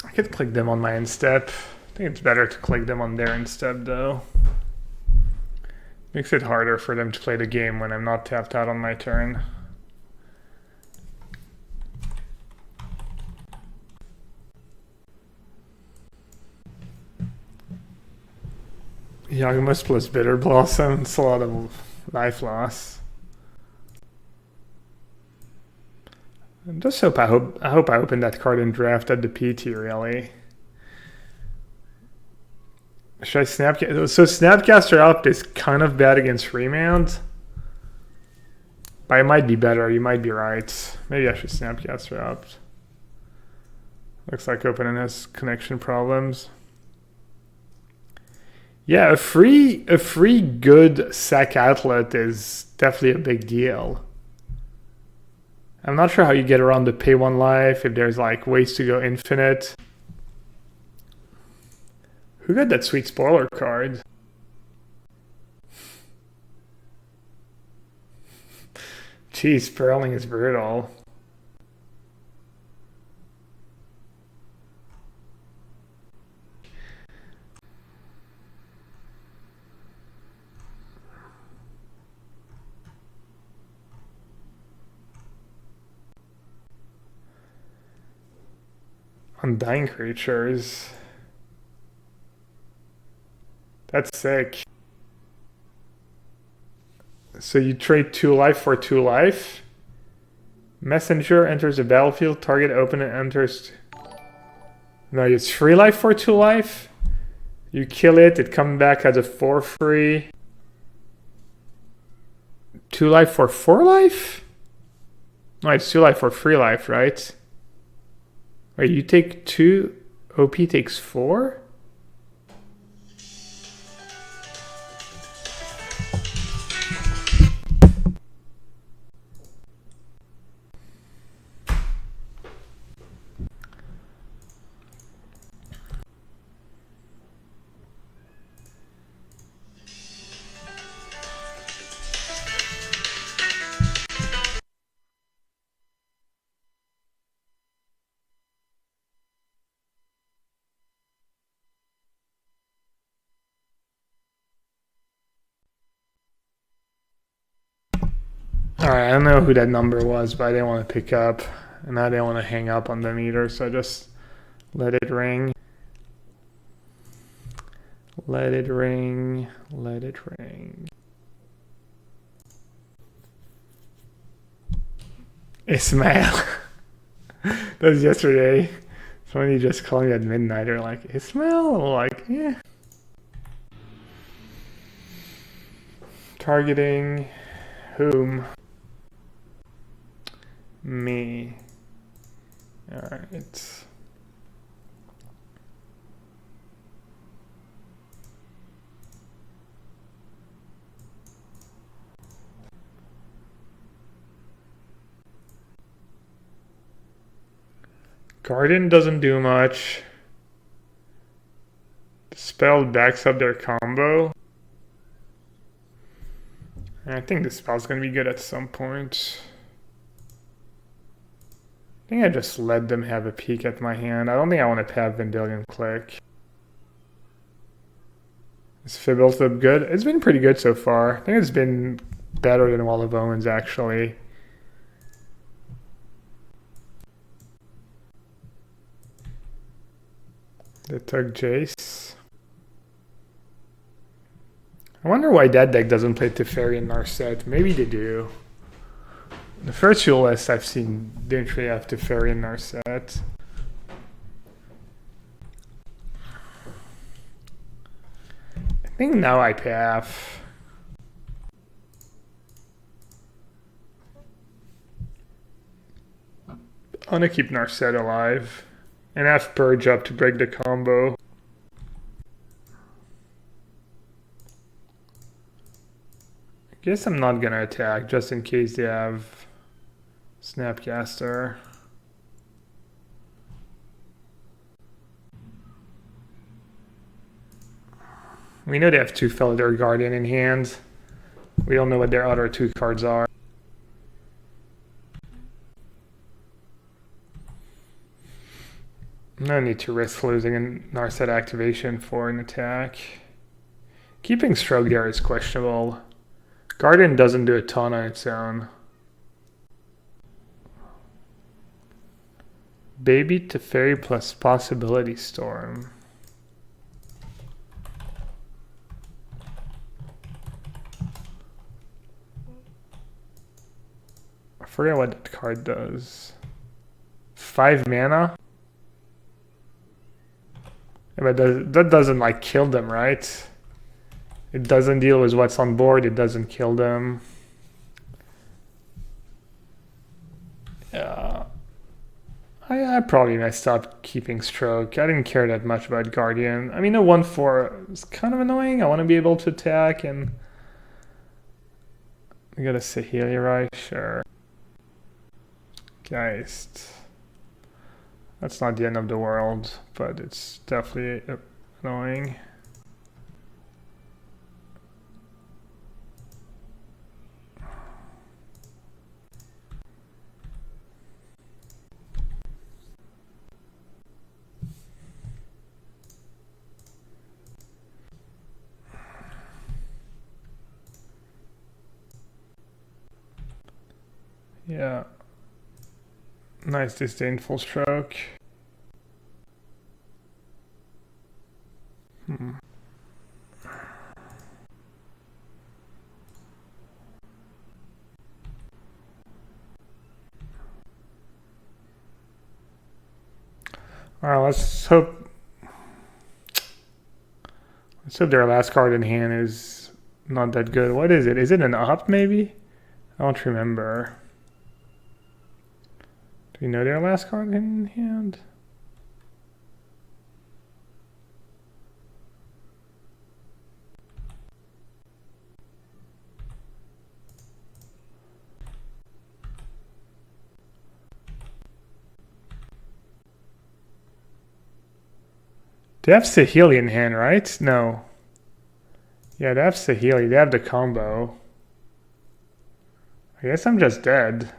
I could click them on my end step. I think it's better to click them on their end step though. Makes it harder for them to play the game when I'm not tapped out on my turn. Yawgmoth plus Bitter Blossom. It's a lot of life loss. I just hope I open that card in draft at the PT really. Should I Snapcaster? So Snapcaster up is kind of bad against Remand. But it might be better, you might be right. Maybe I should Snapcaster up. Looks like opening has connection problems. Yeah, a free good sack outlet is definitely a big deal. I'm not sure how you get around the pay 1 life, if there's like ways to go infinite. Who got that sweet spoiler card? Jeez, Perling is brutal. Undying creatures. That's sick. So you trade 2 life for 2 life. Messenger enters the battlefield. Target opponent enters. No, it's 3 life for 2 life. You kill it. It comes back as a 4/3. 2 life for 4 life? No, it's 2 life for 3 life, right? Wait, you take 2. OP takes 4? Alright, I don't know who that number was, but I didn't want to pick up. And I didn't want to hang up on them either, so I just let it ring. Let it ring. Let it ring. Ismail. That was yesterday. Somebody just called me at midnight. They're like, Ismail? I'm like, yeah. Targeting whom? Me. Alright. Garden doesn't do much. The spell backs up their combo. And I think this spell's gonna be good at some point. I think I just let them have a peek at my hand. I don't think I want to have Vendilion Click. Is Fibbles up good? It's been pretty good so far. I think it's been better than Wall of Omens, actually. They took Jace. I wonder why that deck doesn't play Teferi and Narset. Maybe they do. The first few lists I've seen didn't really have Teferi and Narset. I think now I path. I want to keep Narset alive. And have Purge up to break the combo. I guess I'm not gonna attack just in case they have Snapcaster. We know they have 2 Felidar Guardian in hand. We don't know what their other 2 cards are. No need to risk losing a Narset activation for an attack. Keeping Stroke there is questionable. Guardian doesn't do a ton on its own. Baby Teferi plus Possibility Storm. I forget what that card does. 5 mana? Yeah, but that doesn't like kill them, right? It doesn't deal with what's on board, it doesn't kill them. Yeah. I probably messed up keeping Stroke. I didn't care that much about Guardian. I mean, the 1/4 is kind of annoying. I want to be able to attack and... We got a Sahelia, right? Sure. Geist. That's not the end of the world, but it's definitely annoying. Yeah. Nice disdainful Stroke. Alright, let's hope their last card in hand is not that good. What is it? Is it an up maybe? I don't remember. Do you know their last card in hand? They have Saheeli in hand, right? No. Yeah, they have Saheeli. They have the combo. I guess I'm just dead.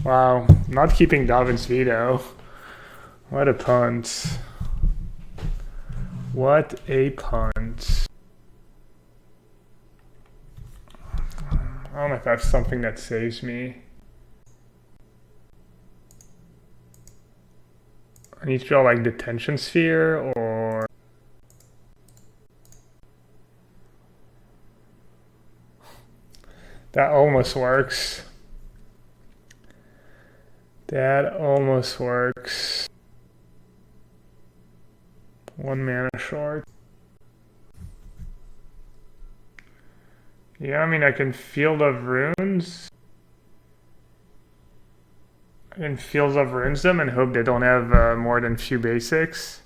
Wow, not keeping Davin's Veto. What a punt. What a punt. don't know if that's something that saves me. I need to draw like detention sphere or... That almost works. That almost works. 1 mana short. Yeah, I mean, I can Field of Runes. I can Fields of Runes them and hope they don't have more than few basics.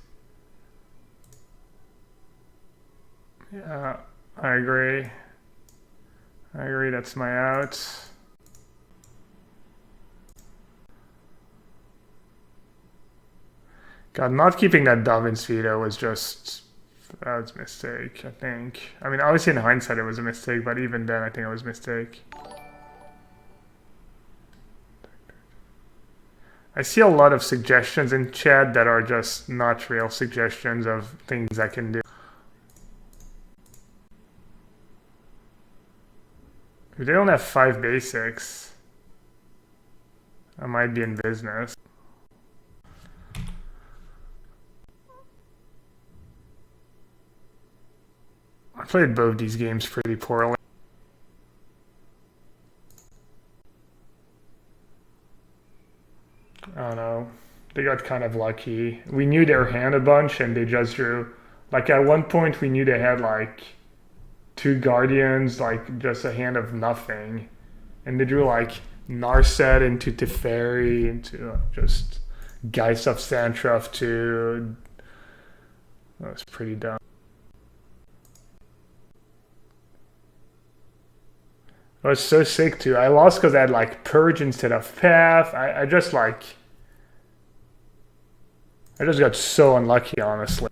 Yeah, I agree. I agree, that's my out. God, not keeping that Dovin's veto was just... That was a mistake, I think. I mean, obviously in hindsight it was a mistake, but even then I think it was a mistake. I see a lot of suggestions in chat that are just not real suggestions of things I can do. If they don't have 5 basics, I might be in business. I played both these games pretty poorly. I don't know. They got kind of lucky. We knew their hand a bunch and they just drew. Like at one point we knew they had like 2 guardians, like just a hand of nothing. And they drew like Narset into Teferi, into just Geist of Sandtruff too. That was pretty dumb. I was so sick too. I lost because I had like Purge instead of Path. I just got so unlucky, honestly.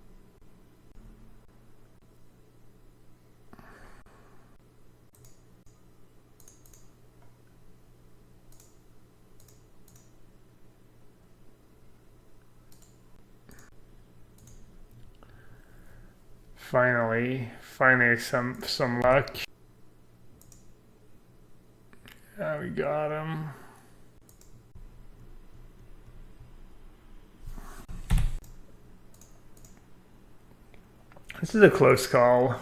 Finally some luck. Yeah, we got him. This is a close call.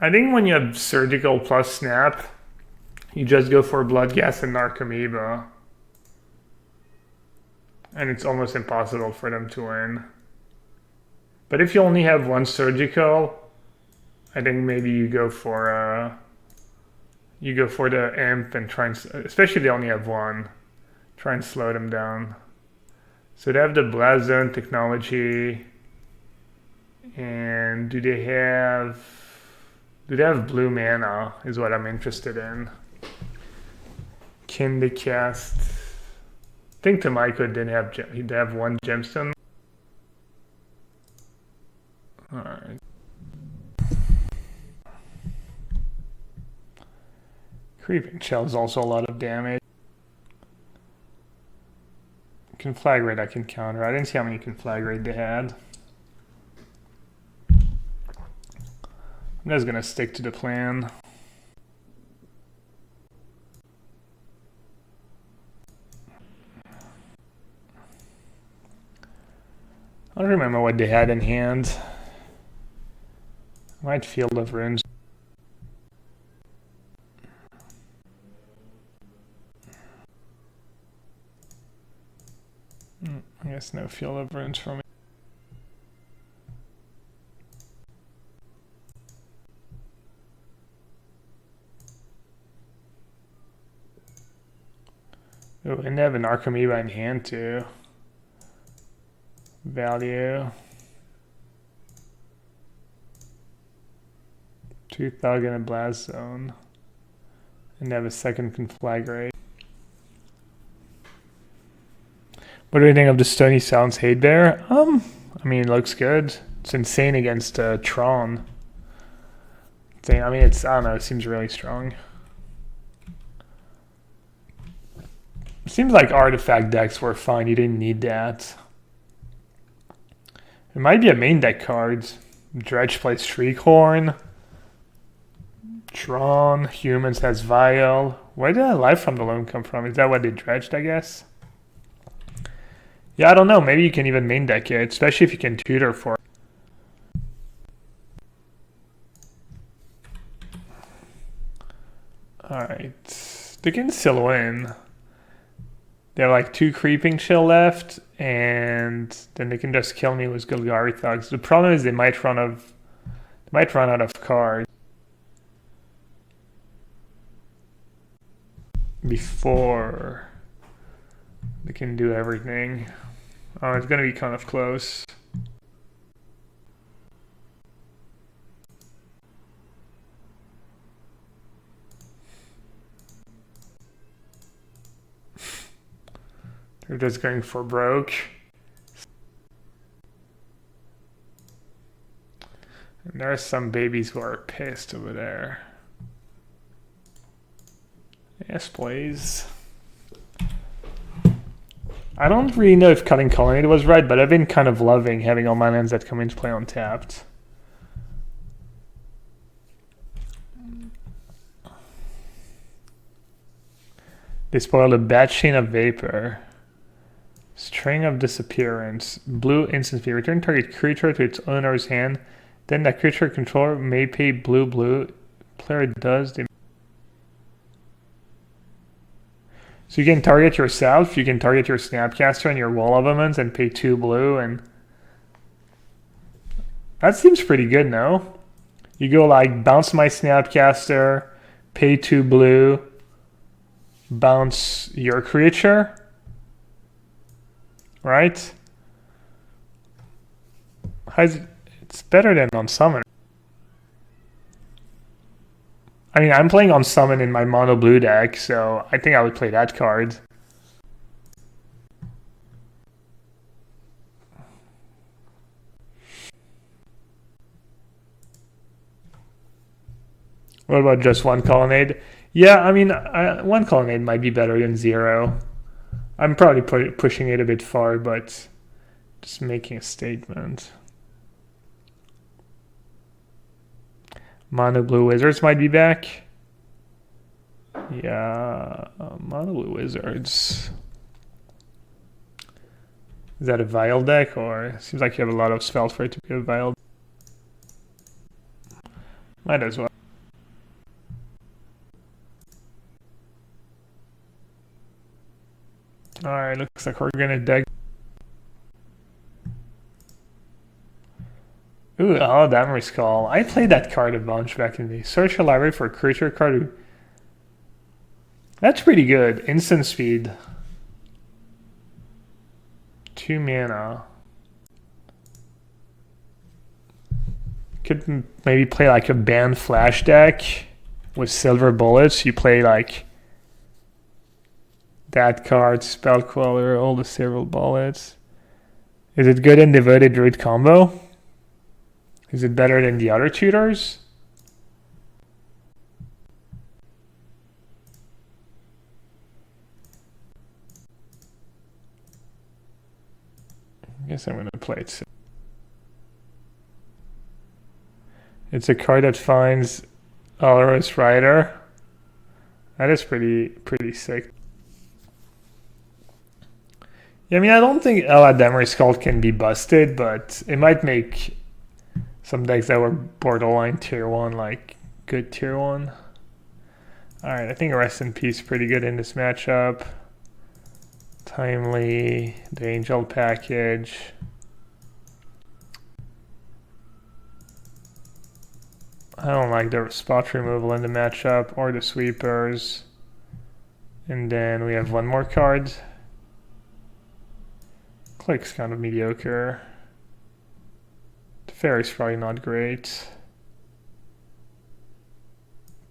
I think when you have Surgical plus Snap, you just go for Bloodghast and Narcomoeba. And it's almost impossible for them to win. But if you only have 1 Surgical, I think maybe you go for the Imp and try and, especially if they only have 1, try and slow them down. So they have the Blast Zone technology, and do they have blue mana is what I'm interested in. Can they cast? I think Tamaiko didn't have, he'd have 1 gemstone. Alright. Creeping Shell is also a lot of damage. Conflagrate I can counter. I didn't see how many Conflagrate they had. I'm just gonna stick to the plan. I don't remember what they had in hand. Might Field of Runes. I guess no Field of Runes for me. Oh, and they have an Archamoeba in hand too. Value. 2 Thug and a Blast Zone. And they have a second Conflagrate. What do you think of the Stony Silence Hate Bear? I mean, it looks good. It's insane against Tron. I mean, I don't know, it seems really strong. It seems like artifact decks were fine, you didn't need that. It might be a main deck card. Dredge plays Shriekhorn. Tron. Humans has Vial. Where did that Life from the Loam come from? Is that what they dredged, I guess? Yeah, I don't know. Maybe you can even main deck it, especially if you can tutor for it. Alright. They can still win. They have like 2 Creeping Chill left, and then they can just kill me with Golgari Thugs. The problem is they might run out of cards before they can do everything. Oh, it's gonna be kind of close. They're just going for broke. And there are some babies who are pissed over there. Yes, please. I don't really know if cutting Colonnade was right, but I've been kind of loving having all my lands that come into play untapped. They spoiled a bad chain of vapor. String of disappearance. Blue instant fee. Return target creature to its owner's hand. Then that creature controller may pay blue. Player does. So you can target yourself, you can target your Snapcaster and your Wall of Omens and pay 2 blue, and that seems pretty good, no? You go like bounce my Snapcaster, pay 2 blue, bounce your creature, right? It's better than on summon. I mean, I'm playing on summon in my mono blue deck, so I think I would play that card. What about just 1 Colonnade? Yeah, I mean, 1 Colonnade might be better than 0. I'm probably pushing it a bit far, but just making a statement. Mono Blue Wizards might be back. Yeah, Mono Blue Wizards. Is that a Vial deck, or it seems like you have a lot of spells for it to be a Vial? Might as well. Alright, looks like we're gonna deck. Ooh, Damoris Call. I played that card a bunch back in the day. Search your library for a creature card. That's pretty good. Instant speed. 2 mana. Could maybe play like a banned flash deck with silver bullets. You play like that card, Spell Queller, all the silver bullets. Is it good in Devoted Druid combo? Is it better than the other tutors? I guess I'm going to play it. It's a card that finds Alaros Rider. That is pretty sick. Yeah, I mean, I don't think Damoris Call can be busted, but it might make some decks that were borderline tier 1, like good tier 1. Alright, I think Rest in Peace pretty good in this matchup. Timely, the Angel package. I don't like the spot removal in the matchup or the sweepers. And then we have one more card. Click's kind of mediocre. Fairy's probably not great.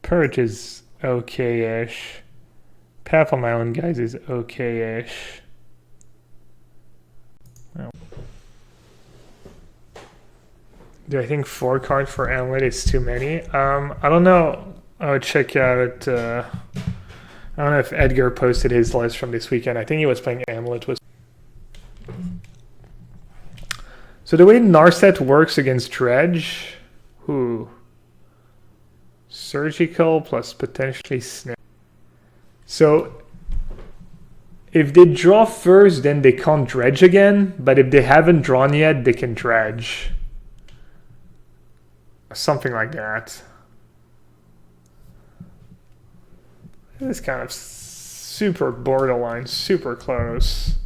Purge is okay-ish. Path on Island, guys, is okay-ish. Well, do I think 4 cards for Amulet is too many? I don't know. I would check out. I don't know if Edgar posted his list from this weekend. I think he was playing Amulet with. So the way Narset works against Dredge, surgical plus potentially snap. So if they draw first, then they can't dredge again. But if they haven't drawn yet, they can dredge. Something like that. It's kind of super borderline, super close.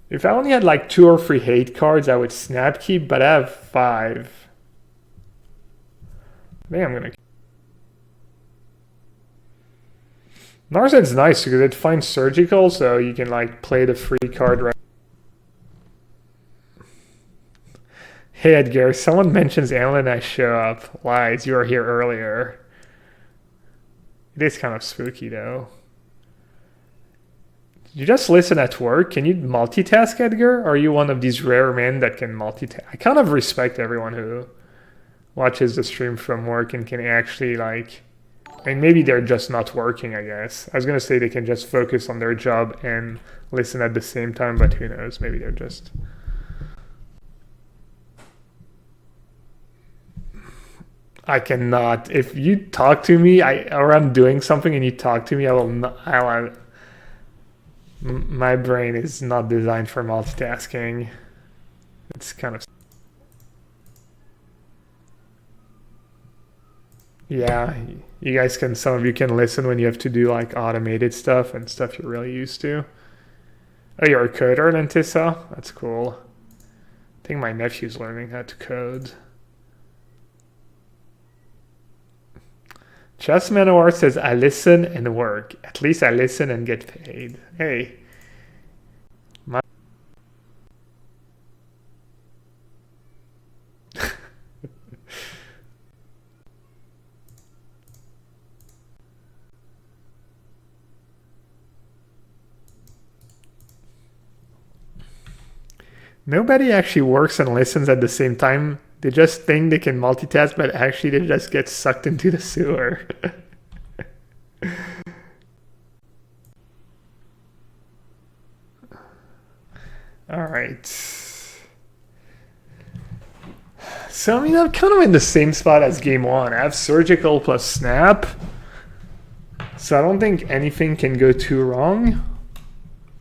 If I only had like 2 or 3 hate cards, I would snap keep, but I have 5. I think I'm gonna. Narset's nice because it finds surgical, so you can like play the free card right. Hey Edgar, someone mentions Alan and I show up. Lies, you were here earlier. It is kind of spooky though. You just listen at work. Can you multitask, Edgar? Or are you one of these rare men that can multitask? I kind of respect everyone who watches the stream from work and can actually like, and maybe they're just not working, I guess. I was going to say they can just focus on their job and listen at the same time, but who knows? Maybe they're just... I cannot. If you talk to me, or I'm doing something and you talk to me, I will not... My brain is not designed for multitasking. It's kind of... Yeah, you guys can, some of you can listen when you have to do like automated stuff and stuff you're really used to. Oh, you're a coder, Lentissa? That's cool. I think my nephew's learning how to code. Chess Manowar says, I listen and work. At least I listen and get paid. Hey. Nobody actually works and listens at the same time. They just think they can multitask, but actually they just get sucked into the sewer. All right. So, I mean, I'm kind of in the same spot as game 1. I have surgical plus snap. So I don't think anything can go too wrong.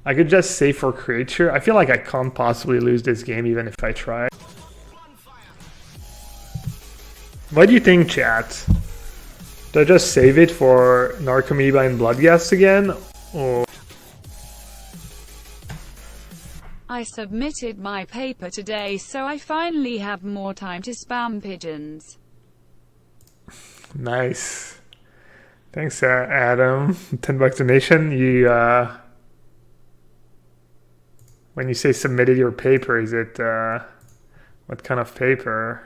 I could just save for creature. I feel like I can't possibly lose this game even if I try. What do you think, chat? Do I just save it for Narcomoeba and Bloodghast again? Or... I submitted my paper today, so I finally have more time to spam pigeons. Nice. Thanks, Adam. $10 donation. You, when you say submitted your paper, is it, what kind of paper?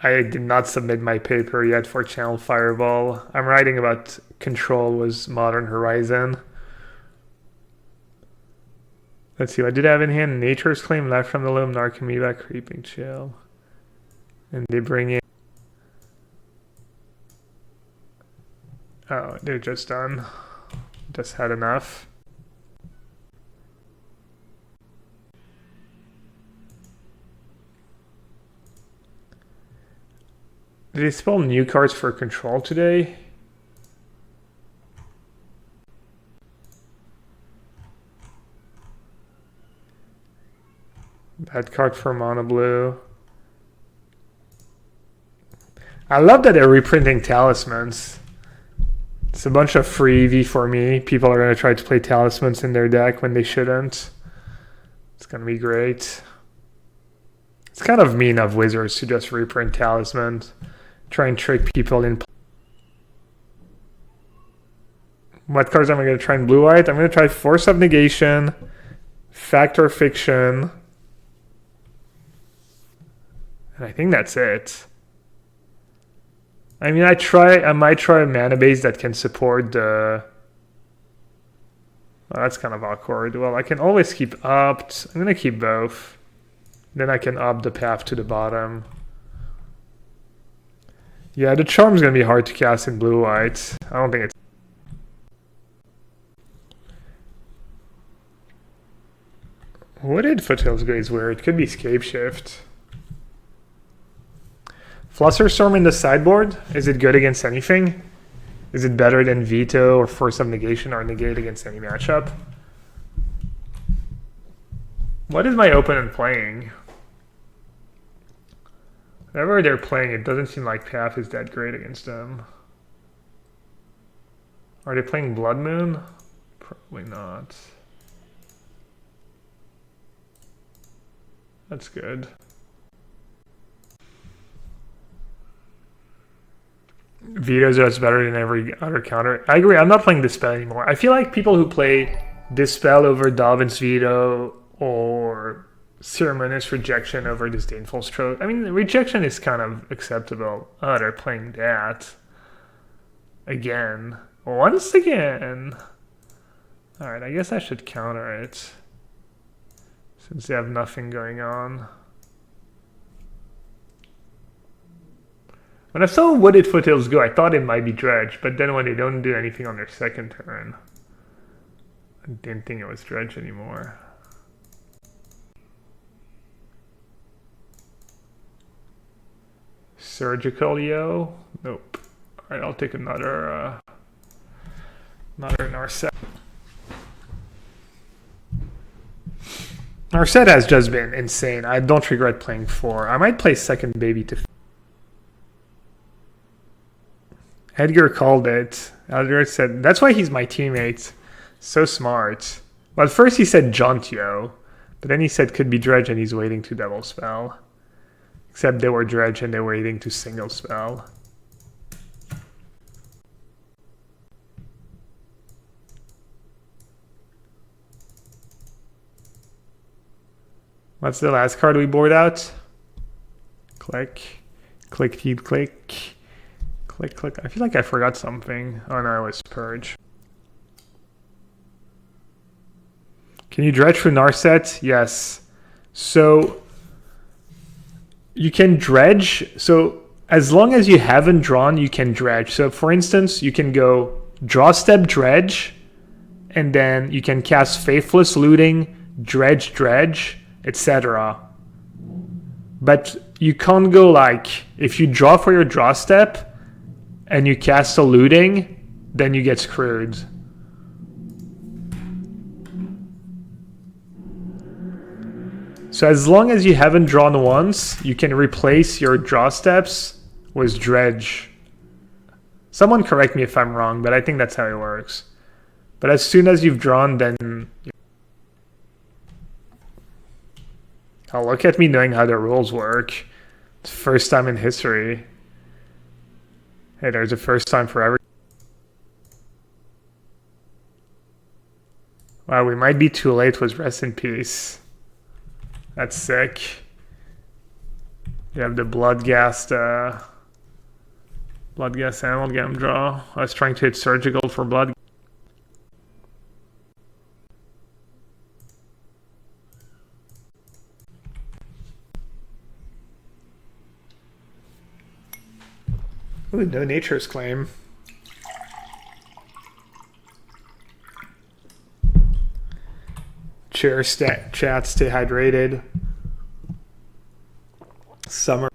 I did not submit my paper yet for Channel Fireball. I'm writing about Control was Modern Horizon. Let's see, what did I have in hand? Nature's Claim, Left from the Loam, Narcomoeba, Creeping Chill. And they bring in... Oh, they're just done. Just had enough. Did they spell new cards for Control today? That card for Mono Blue. I love that they're reprinting Talismans. It's a bunch of free EV for me. People are going to try to play Talismans in their deck when they shouldn't. It's going to be great. It's kind of mean of Wizards to just reprint Talismans. Try and trick people in. What cards am I going to try in blue-white? I'm going to try Force of Negation, Fact or Fiction, and I think that's it. I mean, I might try a mana base that can support the... Oh, that's kind of awkward. Well, I can always keep opt. I'm going to keep both. Then I can opt the path to the bottom. Yeah, the Charm's going to be hard to cast in blue-white. I don't think it's... Wooded Foothills Go is weird. It could be Scape Shift. Flusterstorm in the sideboard? Is it good against anything? Is it better than Veto or Force of Negation or Negate against any matchup? What is my opponent playing? Whatever they're playing, it doesn't seem like Path is that great against them. Are they playing Blood Moon? Probably not. That's good. Veto's just better than every other counter. I agree. I'm not playing Dispel anymore. I feel like people who play Dispel over Dovin's Veto or Ceremonious Rejection over Disdainful Stroke. I mean, Rejection is kind of acceptable. Oh, they're playing that. Again. Once again. Alright, I guess I should counter it. Since they have nothing going on. When I saw Wooded Foothills Go, I thought it might be Dredge, but then when they don't do anything on their second turn, I didn't think it was Dredge anymore. Surgical Yo? Nope. Alright, I'll take another Narset. Narset has just been insane. I don't regret playing 4. I might play second Baby to... Edgar called it. Edgar said, that's why he's my teammate. So smart. Well, at first he said Jontio, but then he said could be Dredge and he's waiting to double spell. Except they were Dredge and they were waiting to single spell. What's the last card we board out? Click. Click, teeth, click. Click, click. I feel like I forgot something. Oh no, it was Purge. Can you dredge through Narset? Yes. So you can dredge. So as long as you haven't drawn, you can dredge. So for instance, you can go draw step dredge, and then you can cast Faithless Looting, dredge, dredge, etc. But you can't go like, if you draw for your draw step and you cast a looting, then you get screwed. So as long as you haven't drawn once, you can replace your draw steps with dredge. Someone correct me if I'm wrong, but I think that's how it works. But as soon as you've drawn, then... Oh, look at me knowing how the rules work. It's the first time in history. Hey, there's a first time for every... Wow, we might be too late with Rest in Peace. That's sick. You have the Bloodghast Amalgam draw. I was trying to hit Surgical for Blood. Ooh, no Nature's Claim. Chat, stay hydrated. Summer.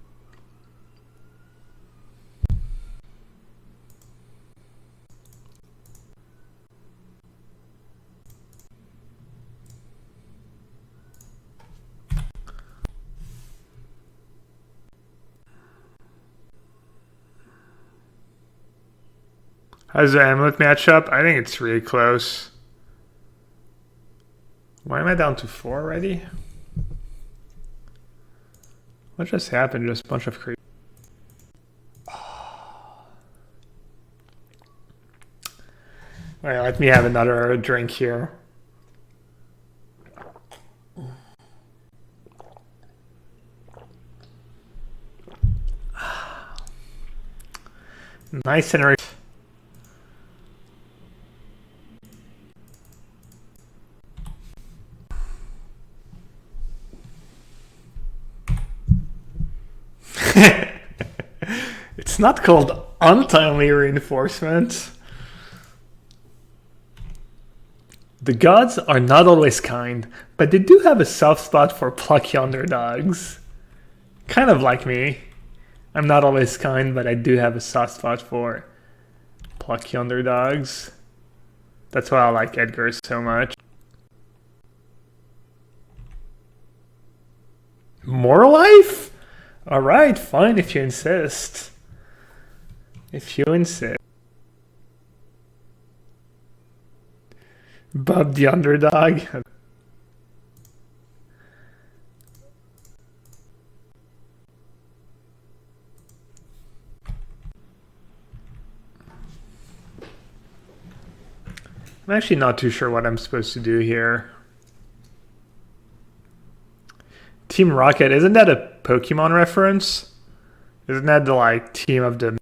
How's the Amulet matchup? I think it's really close. Why am I down to 4 already? What just happened? Just a bunch of creep. Alright, let me have another drink here. Nice and it's not called untimely reinforcement. The gods are not always kind, but they do have a soft spot for plucky underdogs. Kind of like me. I'm not always kind, but I do have a soft spot for plucky underdogs. That's why I like Edgar so much. More life? Alright, fine if you insist. If you insist. Bub the underdog. I'm actually not too sure what I'm supposed to do here. Team Rocket, isn't that a Pokemon reference? Isn't that the like team of the...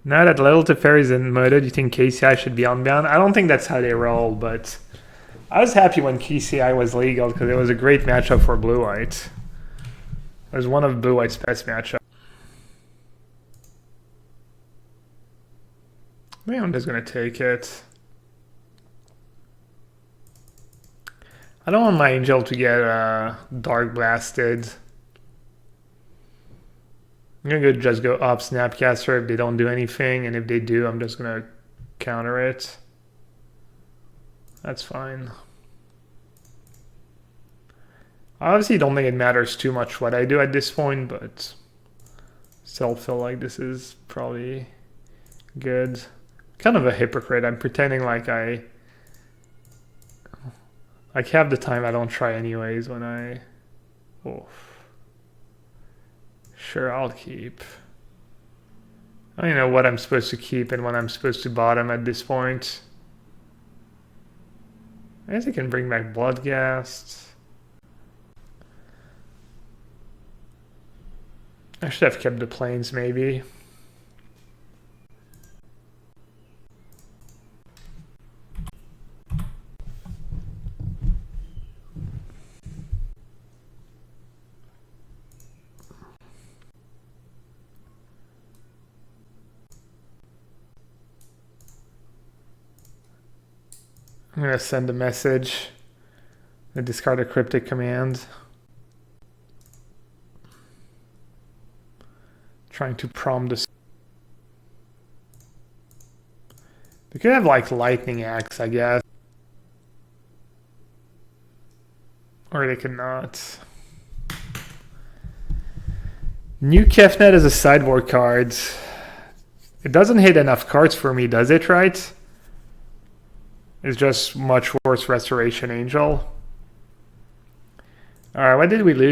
Now that Little Teferi's in Moto, do you think KCI should be unbound? I don't think that's how they roll, but I was happy when KCI was legal because it was a great matchup for Blue-White. It was one of Blue-White's best matchups. Maybe I'm just going to take it. I don't want my Angel to get Dark Blasted. I'm going to just go up Snapcaster if they don't do anything, and if they do, I'm just going to counter it. That's fine. I obviously don't think it matters too much what I do at this point, but still feel like this is probably good. Kind of a hypocrite. I'm pretending like I half the time I don't try anyways when I... Oh. Sure, I'll keep. I don't know what I'm supposed to keep and what I'm supposed to bottom at this point. I guess I can bring back Bloodghast. I should have kept the planes maybe. I'm going to send a message. I discard a cryptic command. Trying to prompt this. They could have like Lightning Axe, I guess. Or they could not. New Kefnet is a sideboard card. It doesn't hit enough cards for me, does it, right? It's just much worse Restoration Angel. Alright, what did we lose?